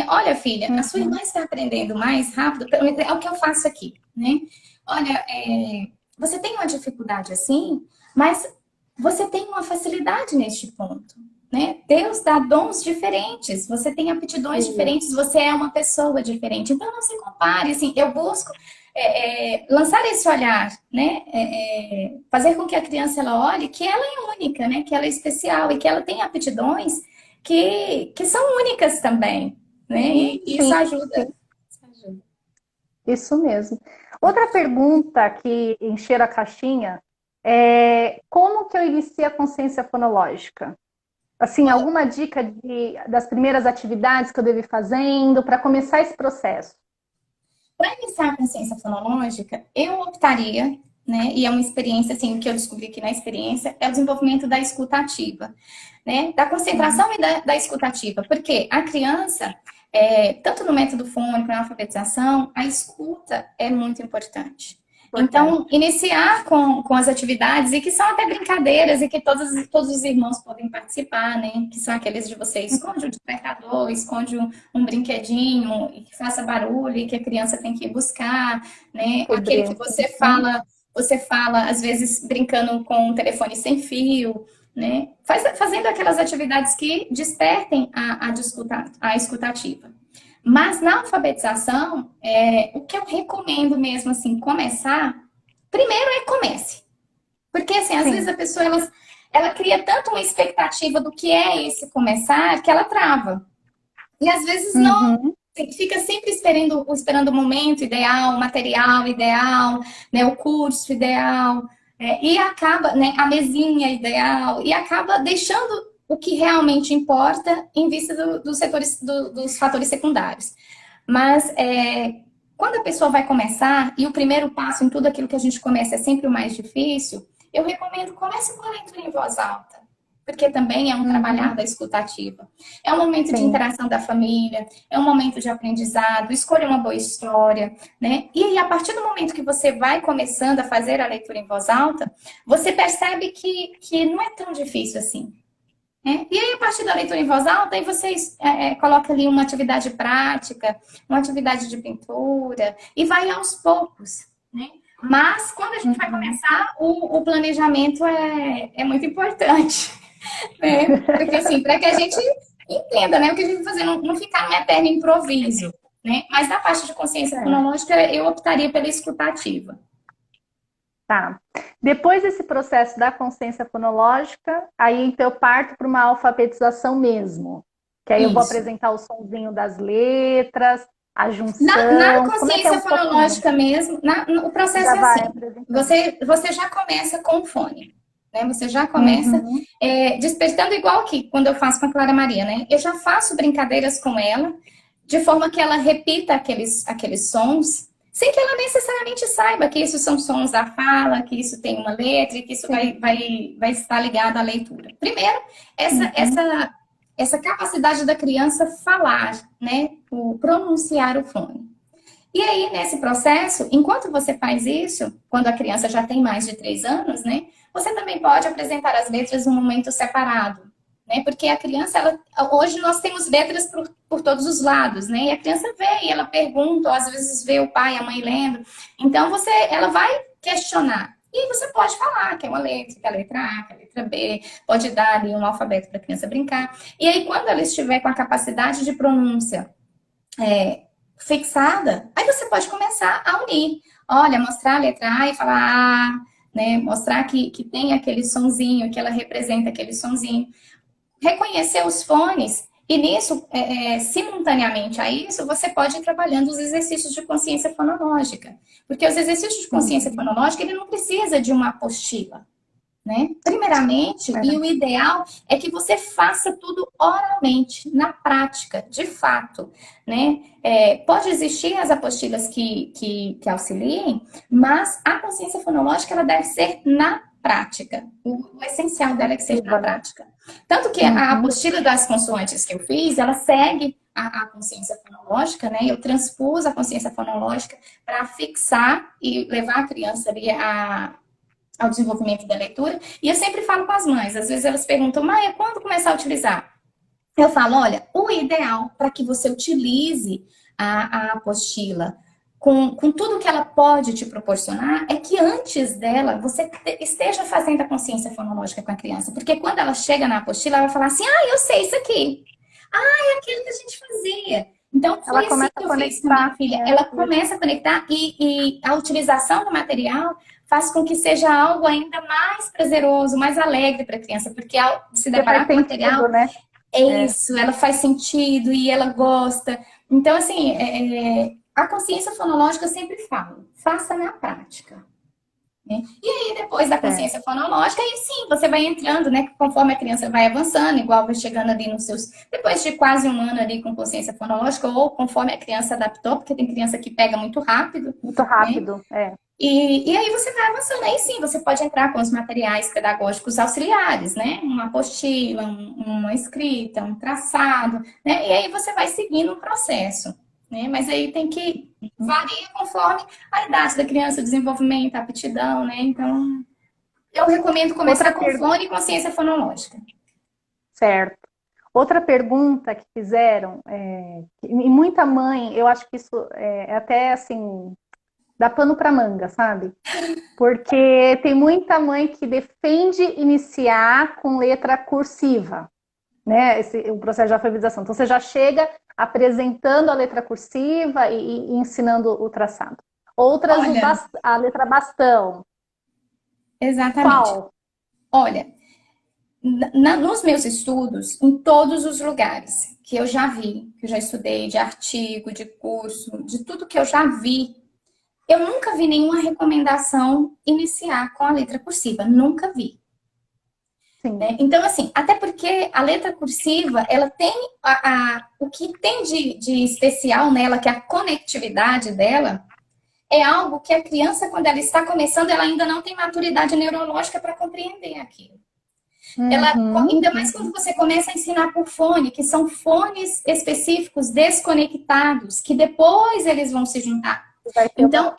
Olha, filha, a sua irmã está aprendendo mais rápido, é o que eu faço aqui, né? Olha, você tem uma dificuldade assim, mas você tem uma facilidade neste ponto, né? Deus dá dons diferentes, você tem aptidões diferentes, você é uma pessoa diferente. Então, não se compare, assim, eu busco lançar esse olhar, né? Fazer com que a criança, ela olhe que ela é única, né? Que ela é especial e que ela tem aptidões que são únicas também, né? E isso ajuda. Isso mesmo. Outra pergunta que encheram a caixinha é como que eu inicio a consciência fonológica? Assim, alguma dica das primeiras atividades que eu devo ir fazendo para começar esse processo? Para iniciar a consciência fonológica, eu optaria, né? E é uma experiência, assim, que eu descobri aqui na experiência, é o desenvolvimento da escuta ativa, né? Da concentração e da escuta ativa. Porque a criança, tanto no método fônico, na alfabetização, a escuta é muito importante. Então, iniciar com as atividades, e que são até brincadeiras, e que todos os irmãos podem participar, né? Que são aqueles de você esconde o despertador, esconde um brinquedinho, e que faça barulho, e que a criança tem que ir buscar, né? Aquele que você fala, às vezes, brincando com um telefone sem fio, né? Fazendo aquelas atividades que despertem a escutativa. Mas na alfabetização, o que eu recomendo mesmo, assim, começar, primeiro comece. Porque, assim, às vezes a pessoa, ela cria tanto uma expectativa do que é esse começar, que ela trava. E às vezes não, fica sempre esperando o momento ideal, o material ideal, né, o curso ideal, e acaba, né, a mesinha ideal, e acaba deixando o que realmente importa em vista dos fatores secundários. Mas quando a pessoa vai começar, e o primeiro passo em tudo aquilo que a gente começa é sempre o mais difícil, eu recomendo comece com a leitura em voz alta, porque também é um trabalhar da escutativa. É um momento de interação da família, é um momento de aprendizado, escolha uma boa história, né? E aí, a partir do momento que você vai começando a fazer a leitura em voz alta, você percebe que não é tão difícil assim. E aí, a partir da leitura em voz alta, aí você coloca ali uma atividade prática, uma atividade de pintura, e vai aos poucos, né? Mas, quando a gente vai começar, o planejamento é muito importante, né? Porque, assim, para que a gente entenda, né, o que a gente vai fazer, não ficar no eterno improviso, né? Mas, na parte de consciência fonológica, eu optaria pela escutativa. Tá. Depois desse processo da consciência fonológica, aí então eu parto para uma alfabetização mesmo. Que aí eu vou apresentar o sonzinho das letras, a junção. Na consciência fonológica mesmo, o processo é assim. Você já começa com o fone. Né? Você já começa despertando igual aqui, quando eu faço com a Clara Maria, né? Eu já faço brincadeiras com ela, de forma que ela repita aqueles sons, sem que ela necessariamente saiba que isso são sons da fala, que isso tem uma letra e que isso vai estar ligado à leitura. Primeiro, essa capacidade da criança falar, né? O pronunciar o fone. E aí, nesse processo, enquanto você faz isso, quando a criança já tem mais de 3 anos, né? Você também pode apresentar as letras num momento separado, né? Porque a criança, hoje nós temos letras por todos os lados, né? E a criança vê, e ela pergunta, ou às vezes vê o pai e a mãe lendo. Então, ela vai questionar. E você pode falar que é uma letra, que é a letra A, que é a letra B, pode dar ali um alfabeto para a criança brincar. E aí, quando ela estiver com a capacidade de pronúncia fixada, aí você pode começar a unir. Olha, mostrar a letra A e falar A, né? Mostrar que tem aquele sonzinho, que ela representa aquele sonzinho. Reconhecer os fones, e nisso, simultaneamente a isso, você pode ir trabalhando os exercícios de consciência fonológica. Porque os exercícios de consciência fonológica, ele não precisa de uma apostila, né? Primeiramente, e o ideal é que você faça tudo oralmente, na prática, de fato, né? Pode existir as apostilas que auxiliem, mas a consciência fonológica, ela deve ser na prática. O essencial dela é que seja na prática. Tanto que a apostila das consoantes que eu fiz, ela segue a consciência fonológica, né? Eu transpus a consciência fonológica para fixar e levar a criança ali ao desenvolvimento da leitura. E eu sempre falo com as mães, às vezes elas perguntam, Maia, quando começar a utilizar? Eu falo, olha, o ideal para que você utilize a apostila com tudo que ela pode te proporcionar é que antes dela você esteja fazendo a consciência fonológica com a criança. Porque quando ela chega na apostila, ela vai falar assim, eu sei isso aqui. É aquilo que a gente fazia. Então, foi assim que eu fiz com a minha filha. Ela começa a conectar e a utilização do material faz com que seja algo ainda mais prazeroso, mais alegre para a criança, porque ao se deparar com o material, né? Isso, ela faz sentido e ela gosta. Então, assim, a consciência fonológica eu sempre falo, faça na prática. Né? E aí, depois da consciência fonológica, aí sim, você vai entrando, né? Conforme a criança vai avançando, igual vai chegando ali nos seus... Depois de quase 1 ano ali com consciência fonológica, ou conforme a criança adaptou, porque tem criança que pega muito rápido. Muito rápido, né? E aí você vai avançando. Aí sim, você pode entrar com os materiais pedagógicos auxiliares, né? Uma apostila, uma escrita, um traçado, né? E aí você vai seguindo o processo, né? Mas aí tem que varia conforme a idade da criança, o desenvolvimento, a aptidão, né? Então, eu recomendo começar com fone e consciência fonológica. Certo. Outra pergunta que fizeram, e muita mãe, eu acho que isso é até assim... dá pano para manga, sabe? Porque tem muita mãe que defende iniciar com letra cursiva, né? O processo de alfabetização. Então, você já chega apresentando a letra cursiva e ensinando o traçado. Outras, a letra bastão. Exatamente. Qual? Olha, nos meus estudos, em todos os lugares que eu já vi, que eu já estudei, de artigo, de curso, de tudo que eu já vi, eu nunca vi nenhuma recomendação iniciar com a letra cursiva. Nunca vi. Né? Então, assim, até porque a letra cursiva, ela tem o que tem de especial nela, que é a conectividade dela, é algo que a criança, quando ela está começando, ela ainda não tem maturidade neurológica para compreender aquilo. Ainda mais quando você começa a ensinar por fone, que são fones específicos desconectados, que depois eles vão se juntar. Então,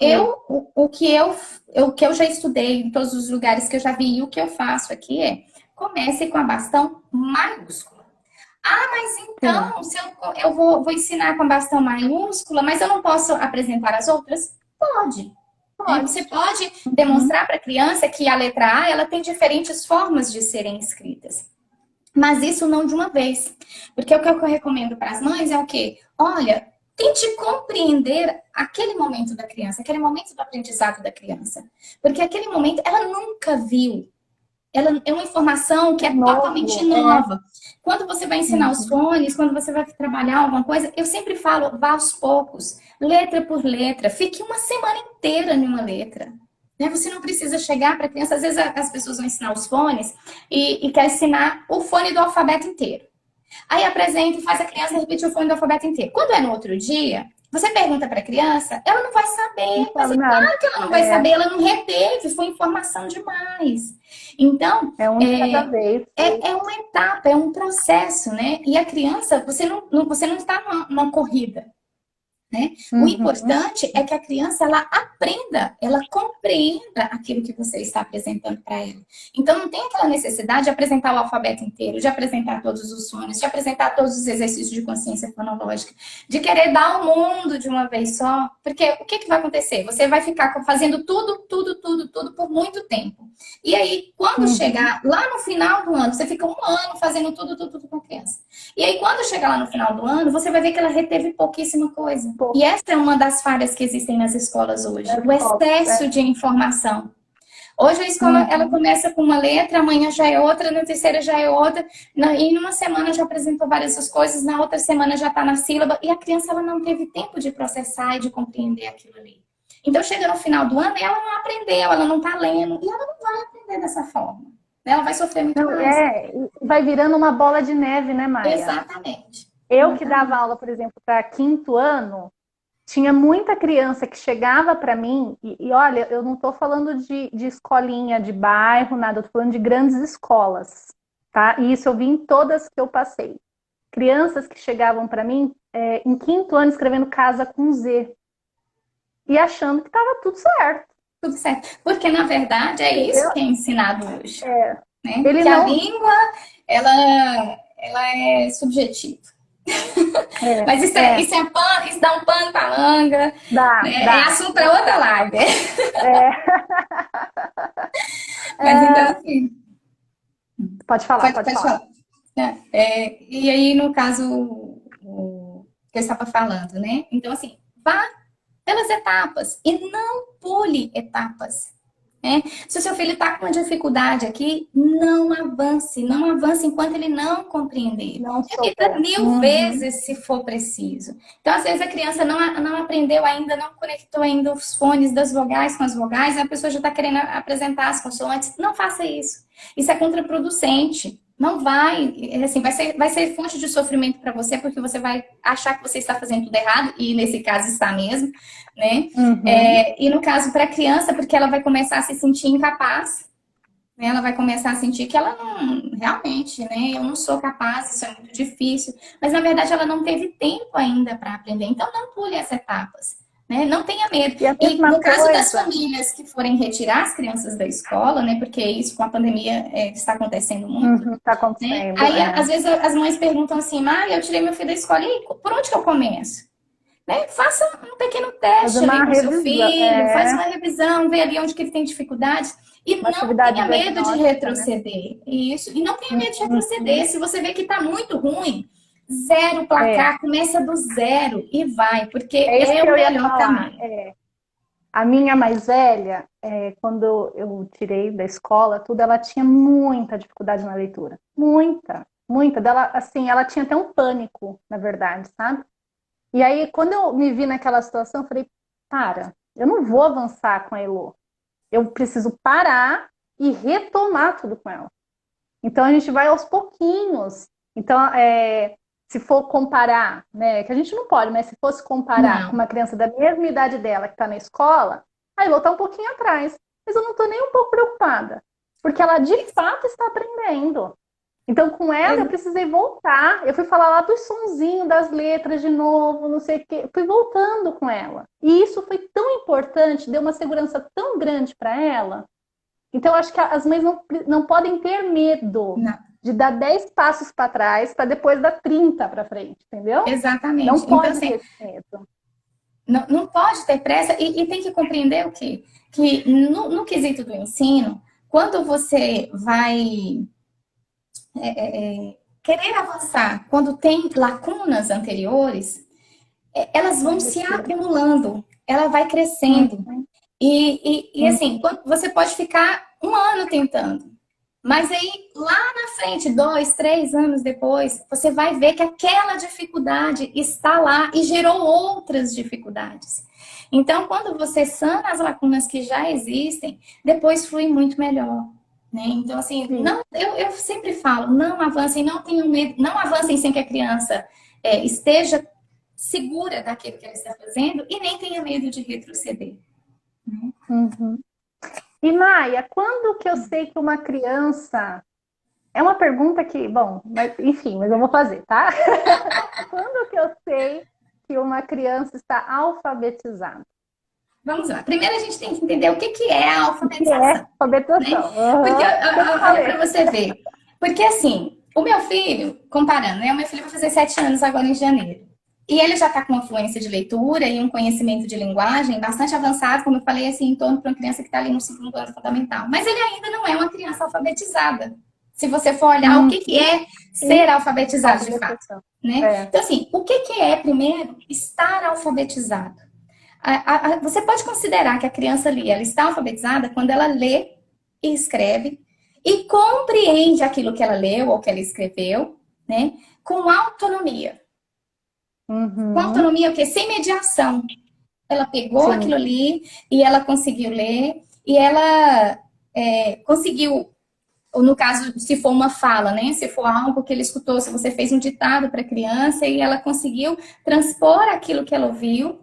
o que eu já estudei em todos os lugares que eu já vi e o que eu faço aqui comece com a bastão maiúscula. Mas então, se eu vou ensinar com a bastão maiúscula, mas eu não posso apresentar as outras? Pode. Você pode demonstrar para a criança que a letra A, ela tem diferentes formas de serem escritas. Mas isso não de uma vez. Porque o que eu recomendo para as mães é o quê? Olha, tente compreender aquele momento da criança, aquele momento do aprendizado da criança. Porque aquele momento, ela nunca viu. Ela é uma informação que é totalmente nova. Quando você vai ensinar os fones, quando você vai trabalhar alguma coisa, eu sempre falo, vá aos poucos, letra por letra. Fique 1 semana inteira em uma letra. Né? Você não precisa chegar para a criança. Às vezes as pessoas vão ensinar os fones e quer ensinar o fone do alfabeto inteiro. Aí apresenta e faz a criança repetir o fone do alfabeto inteiro. Quando é no outro dia, Você pergunta para a criança, ela não vai saber. Não Mas sabe é nada. claro que ela não vai saber, ela não reteve, foi informação demais. Então, É um de cada vez. é uma etapa, é um processo, né? E a criança, você não está numa corrida. Né? O Uhum. importante é que a criança ela aprenda, ela compreenda aquilo que você está apresentando para ela. Então não tem aquela necessidade de apresentar o alfabeto inteiro, de apresentar todos os sons, de apresentar todos os exercícios de consciência fonológica, de querer dar o mundo de uma vez só, porque o que vai acontecer? Você vai ficar fazendo tudo por muito tempo. E aí, quando Uhum. chegar lá no final do ano, você fica um ano fazendo tudo com a criança. E aí, quando chegar lá no final do ano, você vai ver que ela reteve pouquíssima coisa. Pô, E essa é uma das falhas que existem nas escolas hoje, o excesso de informação. Hoje a escola ela Uhum. começa com uma letra, amanhã já é outra, na terceira já é outra, e numa semana já apresentou várias das coisas, na outra semana já está na sílaba, e a criança ela não teve tempo de processar e de compreender aquilo ali. Então chega no final do ano e ela não aprendeu, ela não está lendo, e ela não vai aprender dessa forma. Ela vai sofrer muito Não, mais. vai virando uma bola de neve, né, Maia? Exatamente. Eu que dava Exatamente. aula, por exemplo, para quinto ano, tinha muita criança que chegava para mim, e olha, eu não estou falando de escolinha de bairro, nada, eu estou falando de grandes escolas, tá? E isso eu vi em todas que eu passei. Crianças que chegavam para mim em quinto ano escrevendo casa com Z e achando que estava tudo certo, Tudo certo. Porque, na verdade, é isso entendeu? que é ensinado hoje. É, Né? ele Que a não. língua, ela é subjetiva. Mas É, isso dá um pano para manga, dá, né? É dá. assunto para outra live. É, Mas então, é, assim, pode falar, pode pode falar. falar. Né? E aí, no caso, o que eu estava falando, né? Então, assim, vá pelas etapas e não pule etapas. Né? Se o seu filho está com uma dificuldade aqui, não avance enquanto ele não compreender. Não Repita souber. 1000 Uhum. vezes se for preciso. Então, às vezes, a criança não aprendeu ainda, não conectou ainda os fones das vogais com as vogais, a pessoa já está querendo apresentar as consoantes. Não faça isso. Isso é contraproducente. Não vai, assim, vai ser fonte de sofrimento para você, porque você vai achar que você está fazendo tudo errado, e nesse caso está mesmo, né? Uhum. E no caso para a criança, porque ela vai começar a se sentir incapaz, né? Ela vai começar a sentir que ela não, realmente, né? Eu não sou capaz, isso é muito difícil. Mas na verdade ela não teve tempo ainda para aprender. Então não pule as etapas. Né? Não tenha medo. E a E mesma no caso das coisa, famílias que forem retirar as crianças da escola, né? Porque isso com a pandemia está acontecendo muito, está né? acontecendo, Aí às vezes as mães perguntam assim, eu tirei meu filho da escola, e aí, por onde que eu começo? Né? Faça um pequeno fazer teste ali uma com seu revisão, filho, faz uma revisão, vê ali onde que ele tem dificuldades e uma não atividade tenha medo de diagnóstica, né? retroceder. Isso, e não tenha medo de retroceder. Uhum. Se você vê que está muito ruim, zero É, placar, começa do zero e vai, porque é isso é que o eu ia melhor falar. caminho. A minha mais velha, quando eu tirei da escola, tudo, ela tinha muita dificuldade na leitura. Muita, muita. Dela, assim, ela tinha até um pânico, na verdade, sabe? E aí, quando eu me vi naquela situação, eu falei, eu não vou avançar com a Elo. Eu preciso parar e retomar tudo com ela. Então, a gente vai aos pouquinhos. Então, se for comparar, né, que a gente não pode, mas se fosse comparar com Não, uma criança da mesma idade dela que está na escola, a Elo está um pouquinho atrás. Mas eu não estou nem um pouco preocupada, porque ela de fato está aprendendo. Então, com ela, eu precisei voltar. Eu fui falar lá dos sonzinhos, das letras de novo, não sei o quê. Fui voltando com ela. E isso foi tão importante, deu uma segurança tão grande para ela. Então, eu acho que as mães não podem ter medo não, de dar 10 passos para trás para depois dar 30 para frente, entendeu? Não exatamente. Então, pode assim, ter esse medo. não pode ter pressa e tem que compreender o quê? Que no quesito do ensino, quando você vai querer avançar, quando tem lacunas anteriores, elas vão se acumulando, ela vai crescendo. Uhum, Assim, você pode ficar um ano tentando, mas aí lá na frente, 2, 3 anos depois, você vai ver que aquela dificuldade está lá e gerou outras dificuldades. Então, quando você sana as lacunas que já existem, depois flui muito melhor. Né? Então, assim, sim. eu sempre falo, não avancem, não tenham medo, não avancem sem que a criança esteja segura daquilo que ela está fazendo e nem tenha medo de retroceder. Uhum. E Maia, quando que eu sei que uma criança... É uma pergunta que, bom, mas, enfim, mas eu vou fazer, tá? Quando que eu sei que uma criança está alfabetizada? Vamos lá. Primeiro a gente tem que entender o que é a O que é alfabetização, né? alfabetização? Porque, Uhum. Que eu olha falei. para você ver. Porque assim, o meu filho, comparando, né? O meu filho vai fazer 7 anos agora em janeiro. E ele já está com uma fluência de leitura e um conhecimento de linguagem bastante avançado, como eu falei, assim, em torno para uma criança que está ali no segundo ano fundamental. Mas ele ainda não é uma criança alfabetizada. Se você for olhar o que é ser Sim, alfabetizado de fato, alfabetização. né? É. Então, assim, o que é, primeiro, estar alfabetizado? Você pode considerar que a criança ali, ela está alfabetizada quando ela lê e escreve e compreende aquilo que ela leu ou que ela escreveu, né? Com autonomia. Com Uhum. autonomia, o quê? Sem mediação. Ela pegou Sim. aquilo ali e ela conseguiu ler e ela conseguiu, ou no caso, se for uma fala, né? Se for algo que ele escutou, se você fez um ditado para a criança e ela conseguiu transpor aquilo que ela ouviu,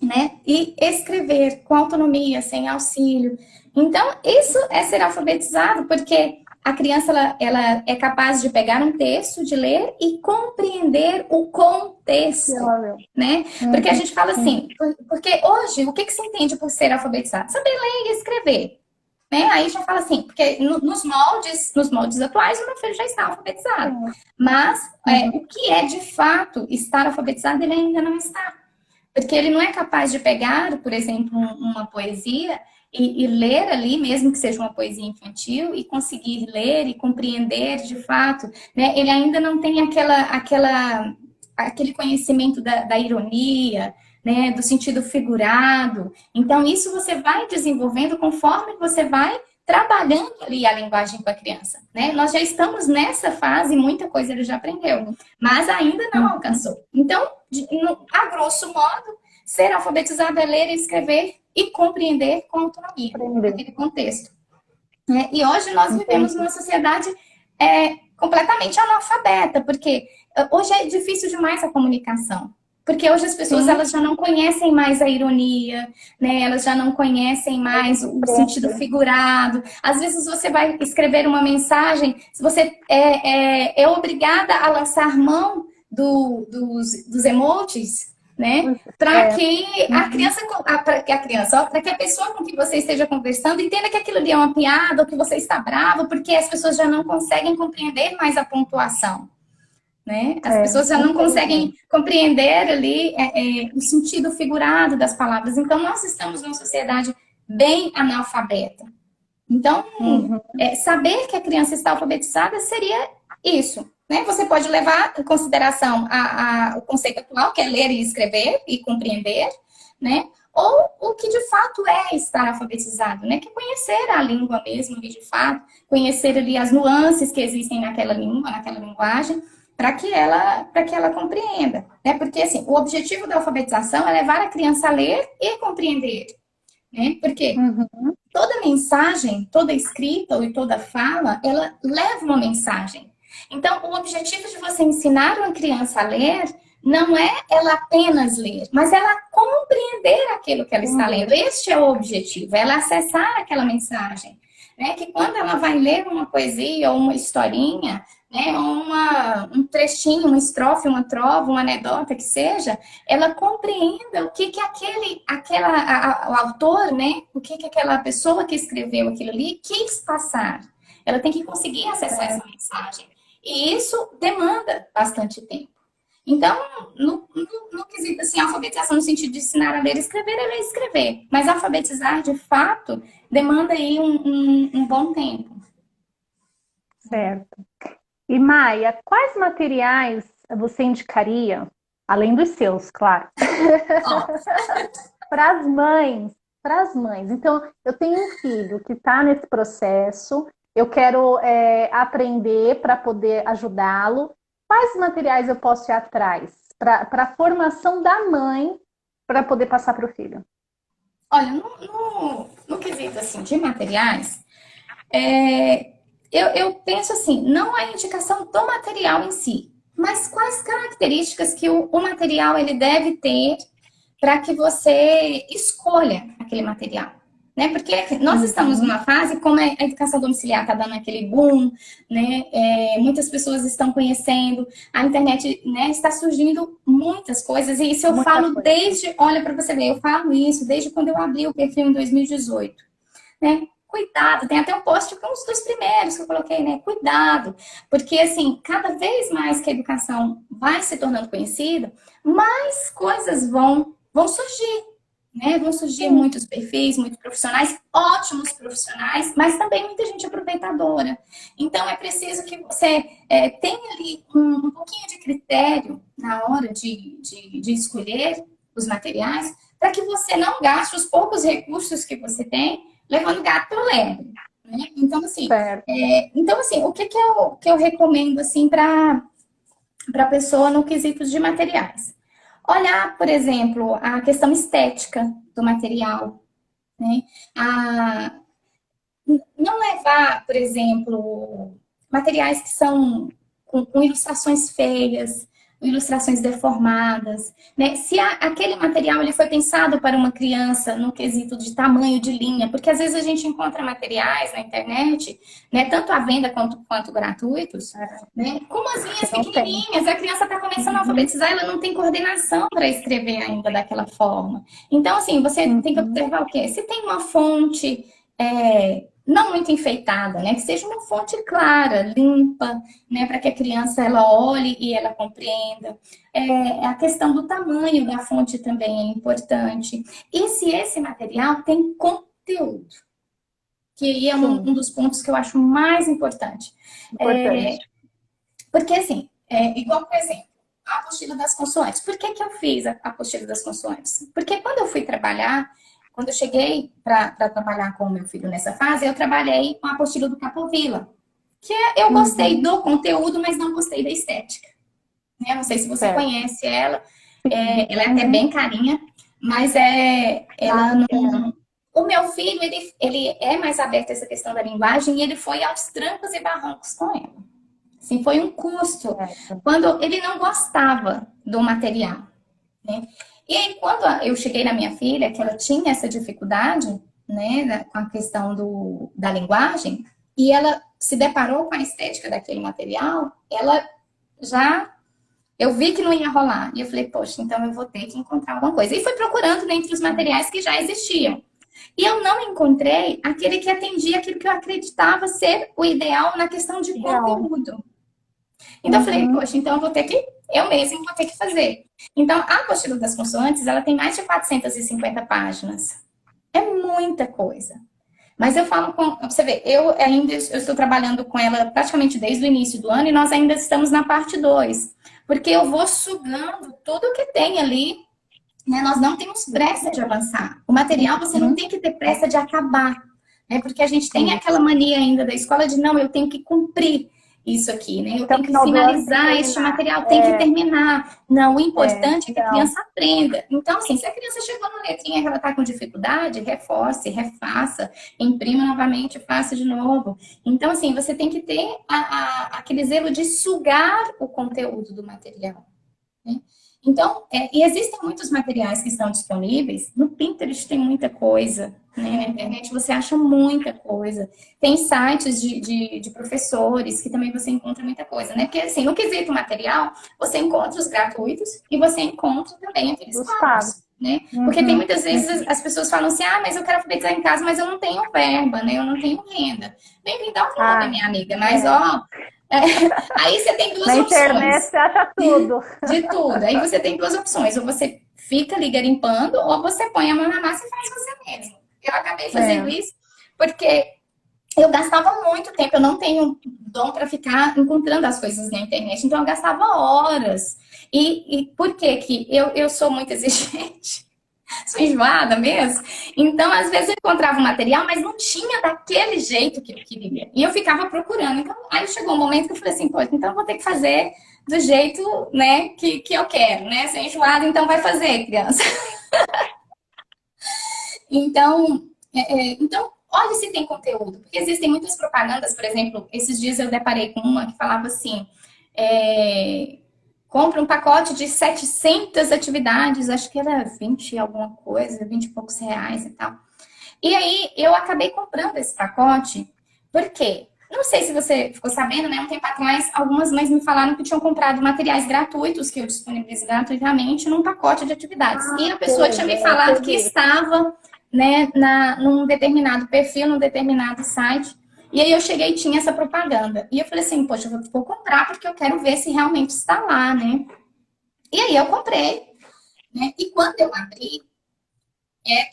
né? E escrever com autonomia, sem auxílio. Então, isso é ser alfabetizado, porque a criança ela é capaz de pegar um texto, de ler e compreender o contexto, né? Porque a gente fala Uhum. assim, porque hoje, o que se entende por ser alfabetizado? Saber ler e escrever. Né? Aí já fala assim, porque nos moldes atuais, o meu filho já está alfabetizado. Sim. Mas Uhum. o que é de fato estar alfabetizado, ele ainda não está. Porque ele não é capaz de pegar, por exemplo, uma poesia e ler ali, mesmo que seja uma poesia infantil, e conseguir ler e compreender de fato. Né? Ele ainda não tem aquele conhecimento da ironia, né? Do sentido figurado. Então, isso você vai desenvolvendo conforme você vai trabalhando ali a linguagem com a criança. Né? Nós já estamos nessa fase, muita coisa ele já aprendeu, mas ainda não alcançou. Então, a grosso modo, ser alfabetizado é ler, escrever e compreender com autonomia Aprender. aquele contexto. E hoje nós vivemos Entendi. numa sociedade completamente analfabeta, porque hoje é difícil demais a comunicação. Porque hoje as pessoas Sim. elas já não conhecem mais a ironia, né? Elas já não conhecem mais o sentido figurado. Às vezes você vai escrever uma mensagem, você é obrigada a lançar mão dos emojis, né? Para que para que a pessoa com que você esteja conversando entenda que aquilo ali é uma piada ou que você está bravo, porque as pessoas já não conseguem compreender mais a pontuação. Né? As pessoas já não conseguem compreender ali o sentido figurado das palavras. Então, nós estamos numa sociedade bem analfabeta. Então, saber que a criança está alfabetizada seria isso. Né? Você pode levar em consideração o conceito atual, que é ler e escrever e compreender, né? Ou o que de fato é estar alfabetizado, né? Que é conhecer a língua mesmo, ali, de fato, conhecer ali as nuances que existem naquela língua, naquela linguagem, para que ela compreenda. Né? Porque assim, o objetivo da alfabetização é levar a criança a ler e compreender. Né? Porque toda mensagem, toda escrita e toda fala, ela leva uma mensagem. Então, o objetivo de você ensinar uma criança a ler não é ela apenas ler, mas ela compreender aquilo que ela está lendo. Este é o objetivo, ela acessar aquela mensagem. Né? Que quando ela vai ler uma poesia ou uma historinha, né, um trechinho, uma estrofe, uma trova, uma anedota que seja, ela compreenda o que o autor, né, o que aquela pessoa que escreveu aquilo ali quis passar. Ela tem que conseguir acessar essa mensagem. E isso demanda bastante tempo. Então, no quesito assim, alfabetização no sentido de ensinar a ler e escrever, é ler e escrever. Mas alfabetizar, de fato, demanda aí um bom tempo. Certo. E Maia, quais materiais você indicaria, além dos seus, claro, para as mães? Para as mães. Então, eu tenho um filho que está nesse processo, eu quero aprender para poder ajudá-lo. Quais materiais eu posso ir atrás para a formação da mãe para poder passar para o filho? Olha, no quesito assim, de materiais, eu penso assim, não a indicação do material em si, mas quais características que o material ele deve ter para que você escolha aquele material? Né? Porque nós estamos numa fase, como a educação domiciliar está dando aquele boom, né? Muitas pessoas estão conhecendo, a internet, né, está surgindo muitas coisas, e isso eu Muita falo coisa. desde, olha para você ver, eu falo isso desde quando eu abri o perfil em 2018. Né? Cuidado, tem até um post que é um dos primeiros que eu coloquei, né? Cuidado, porque assim, cada vez mais que a educação vai se tornando conhecida, mais coisas vão surgir, né? Vão surgir Sim. muitos perfis, muitos profissionais, ótimos profissionais, mas também muita gente aproveitadora. Então é preciso que você tenha ali um pouquinho de critério na hora de escolher os materiais, para que você não gaste os poucos recursos que você tem levando gato pelo lebre. Né? Então, assim, Certo. o que eu recomendo assim, para a pessoa no quesito de materiais? Olhar, por exemplo, a questão estética do material. Né? A, não levar, por exemplo, materiais que são com ilustrações feias, ilustrações deformadas, né? Se aquele material ele foi pensado para uma criança no quesito de tamanho de linha, porque às vezes a gente encontra materiais na internet, né, tanto à venda quanto gratuitos, né, com umas linhas Não tem. pequenininhas, a criança está começando a alfabetizar, ela não tem coordenação para escrever ainda daquela forma. Então, assim, você tem que observar o quê? Se tem uma fonte não muito enfeitada, né? Que seja uma fonte clara, limpa, né? Para que a criança ela olhe e ela compreenda. A questão do tamanho da fonte também é importante. E se esse material tem conteúdo, que é um dos pontos que eu acho mais importante. Importante. Porque, assim, igual, por exemplo, a apostila das consoantes. Por que eu fiz a apostila das consoantes? Porque quando eu fui trabalhar, quando eu cheguei para trabalhar com o meu filho nessa fase, eu trabalhei com a apostila do Capovilla. Que eu gostei do conteúdo, mas não gostei da estética. Né? Não sei se você Certo. conhece ela. Ela é até bem carinha, mas ela não... O meu filho, ele é mais aberto a essa questão da linguagem e ele foi aos trancos e barrancos com ela. Assim, foi um custo Certo. quando ele não gostava do material. Né? E aí, quando eu cheguei na minha filha, que ela tinha essa dificuldade, né, com a questão da linguagem, e ela se deparou com a estética daquele material, ela já... Eu vi que não ia rolar. E eu falei, poxa, então eu vou ter que encontrar alguma coisa. E fui procurando dentre os materiais que já existiam. E eu não encontrei aquele que atendia aquilo que eu acreditava ser o ideal na questão de conteúdo. Então eu falei, poxa, então eu mesma vou ter que fazer. Então, a apostila das consoantes, ela tem mais de 450 páginas. É muita coisa. Mas eu falo pra você ver, eu estou trabalhando com ela praticamente desde o início do ano e nós ainda estamos na parte 2. Porque eu vou sugando tudo que tem ali, né? Nós não temos pressa de avançar. O material você não tem que ter pressa de acabar. Né? Porque a gente tem aquela mania ainda da escola de não, eu tenho que cumprir isso aqui, né? Eu tenho que finalizar este material, tem que terminar. Não, o importante é que a criança aprenda. Então, assim, se a criança chegou na letrinha que ela está com dificuldade, reforce, refaça, imprima novamente, faça de novo. Então, assim, você tem que ter aquele zelo de sugar o conteúdo do material. Né? Então, e existem muitos materiais que estão disponíveis. No Pinterest tem muita coisa, né? Na internet você acha muita coisa. Tem sites de professores que também você encontra muita coisa, né? Porque, assim, no quesito material, você encontra os gratuitos e você encontra também aqueles pagos, né? Porque tem muitas vezes as pessoas falam assim, ah, mas eu quero alfabetizar em casa, mas eu não tenho verba, né? Eu não tenho renda. Bem-vindo ao clube, minha amiga. Mas, ó... aí você tem duas opções. Na internet você acha tudo. De tudo. Aí você tem duas opções. Ou você fica ali garimpando, ou você põe a mão na massa e faz você mesmo. Eu acabei fazendo isso porque eu gastava muito tempo. Eu não tenho dom para ficar encontrando as coisas na internet. Então eu gastava horas. E por que que eu sou muito exigente? Sou enjoada mesmo. Então, às vezes eu encontrava um material, mas não tinha daquele jeito que eu queria. E eu ficava procurando. Então, aí chegou um momento que eu falei assim, pô, então eu vou ter que fazer do jeito, né, que eu quero, né? Ser enjoada, então vai fazer, criança. Então, olha se tem conteúdo. Porque existem muitas propagandas, por exemplo, esses dias eu deparei com uma que falava assim, compra um pacote de 700 atividades, acho que era 20 alguma coisa, 20 e poucos reais e tal. E aí eu acabei comprando esse pacote, porque, não sei se você ficou sabendo, né? Um tempo atrás, algumas mães me falaram que tinham comprado materiais gratuitos, que eu disponibilizo gratuitamente, num pacote de atividades. E a pessoa tinha me falado que estava, né, num determinado perfil, num determinado site. E aí eu cheguei e tinha essa propaganda. E eu falei assim, poxa, eu vou comprar porque eu quero ver se realmente está lá, né? E aí eu comprei, né? E quando eu abri,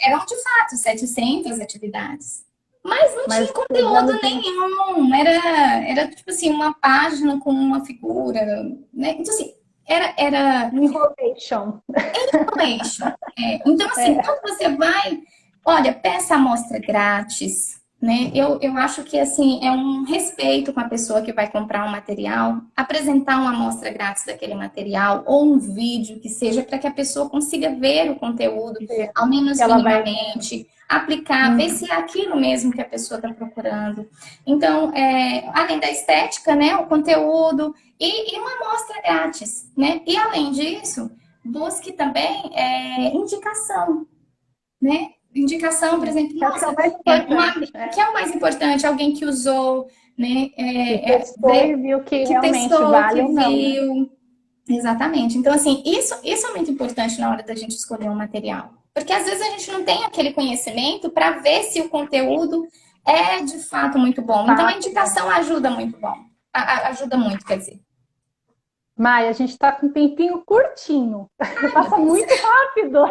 eram de fato 700 atividades. Mas não tinha conteúdo nenhum. Era tipo assim, uma página com uma figura, né? Então, assim, era Information. Então, assim, quando você vai, olha, peça amostra grátis, né? Eu acho que, assim, é um respeito com a pessoa que vai comprar um material, apresentar uma amostra grátis daquele material, ou um vídeo que seja, para que a pessoa consiga ver o conteúdo, ao menos minimamente, aplicar, ver se é aquilo mesmo que a pessoa está procurando. Então, além da estética, né? O conteúdo e uma amostra grátis, né? E, além disso, busque também indicação, né? Indicação, por exemplo, nossa, que é o mais importante, alguém que usou, né? Que testou e viu que realmente testou, vale que ou não, né? viu. Exatamente. Então, assim, isso é muito importante na hora da gente escolher um material. Porque às vezes a gente não tem aquele conhecimento para ver se o conteúdo é de fato muito bom. Então, a indicação ajuda muito bom. Ajuda muito, quer dizer. Maia, a gente está com um tempinho curtinho. Passa muito rápido.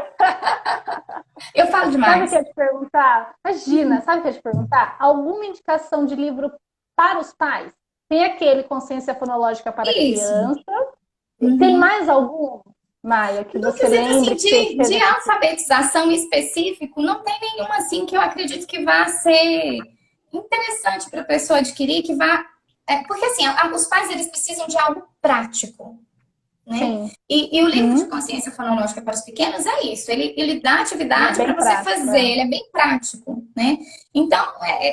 Eu falo demais. Sabe o que eu ia te perguntar? Imagina, sabe o que eu ia te perguntar? Alguma indicação de livro para os pais? Tem aquele Consciência Fonológica para Crianças. Tem mais algum, Maia, que você lembra? Assim, de alfabetização específico, não tem nenhum assim que eu acredito que vá ser interessante para a pessoa adquirir, que vá... porque assim, os pais eles precisam de algo prático, né? E o livro de Consciência Fonológica para os Pequenos é isso, ele dá atividade para você fazer, ele é bem prático, né? Então,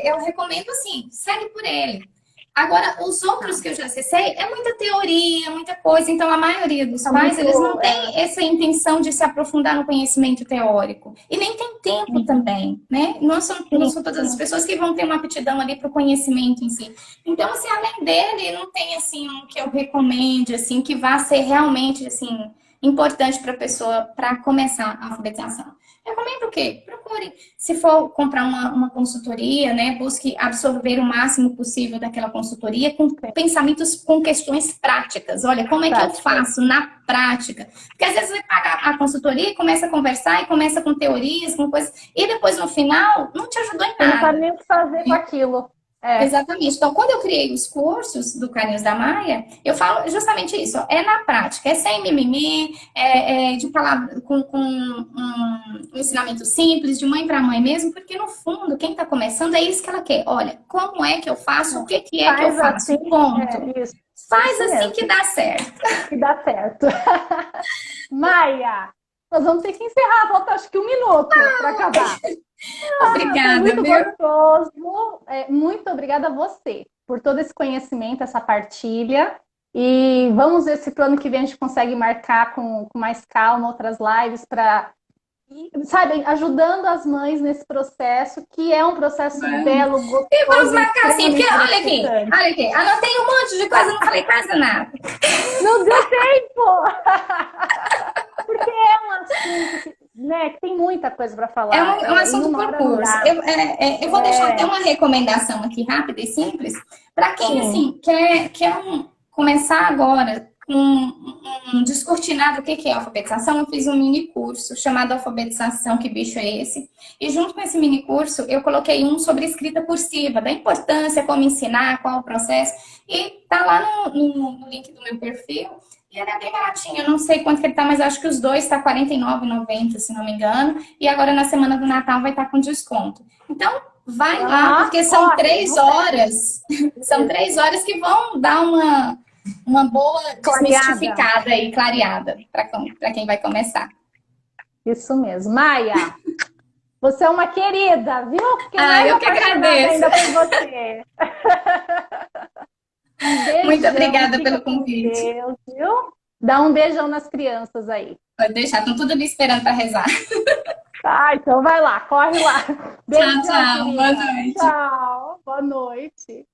eu recomendo assim, segue por ele. Agora, os outros que eu já acessei, é muita teoria, muita coisa. Então, a maioria dos pais, eles não têm essa intenção de se aprofundar no conhecimento teórico. E nem tem tempo também, né? Não são todas as pessoas que vão ter uma aptidão ali para o conhecimento em si. Então, assim, além dele, não tem, assim, um que eu recomende, assim, que vá ser realmente, assim, importante para a pessoa para começar a alfabetização. Recomendo o quê? Procure. Se for comprar uma consultoria, né, busque absorver o máximo possível daquela consultoria com pensamentos, com questões práticas. Olha, como é que eu faço na prática? Porque às vezes você paga a consultoria e começa a conversar e começa com teorias, com coisas, e depois no final não te ajudou em nada. Não sabe nem o que fazer com aquilo. Exatamente. Então, quando eu criei os cursos do Carinhos da Maia, eu falo justamente isso. É na prática, é sem mimimi, de palavra, com um ensinamento simples, de mãe para mãe mesmo, porque no fundo, quem está começando é isso que ela quer. Olha, como é que eu faço? O que é que eu faço? Assim, ponto. Faz assim mesmo. Que dá certo. Que dá certo. Maia, nós vamos ter que encerrar. Falta acho que 1 minuto para acabar. Obrigada, muito gostoso. Muito obrigada a você por todo esse conhecimento, essa partilha. E vamos ver se pro ano que vem a gente consegue marcar com mais calma outras lives para, sabe, ajudando as mães nesse processo, que é um processo belo, gostoso. E vamos marcar assim, porque olha aqui, anotei um monte de coisa, não falei quase nada. Não deu tempo! Porque é um assunto que, né, que tem muita coisa para falar. É um assunto por curso. Eu vou deixar até uma recomendação aqui rápida e simples para quem assim, quer começar agora com um descortinado do que é alfabetização. Eu fiz um mini curso chamado Alfabetização, que bicho é esse? E junto com esse mini curso, eu coloquei um sobre escrita cursiva, da importância, como ensinar, qual o processo. E tá lá no link do meu perfil. E ele é bem baratinho, eu não sei quanto que ele tá, mas acho que os dois tá R$ 49,90, se não me engano. E agora na semana do Natal vai estar com desconto. Então, vai lá, porque são 3 horas. São 3 horas que vão dar uma boa desmistificada e clareada para quem vai começar. Isso mesmo. Maia, você é uma querida, viu? Porque eu que agradeço. Ainda por você. Muito obrigada pelo convite. Deus, viu? Dá um beijão nas crianças aí. Pode deixar, estão tudo ali esperando para rezar. Tá, então vai lá, corre lá. Tchau, Beijão, tchau. Boa querida. noite. Tchau, boa noite.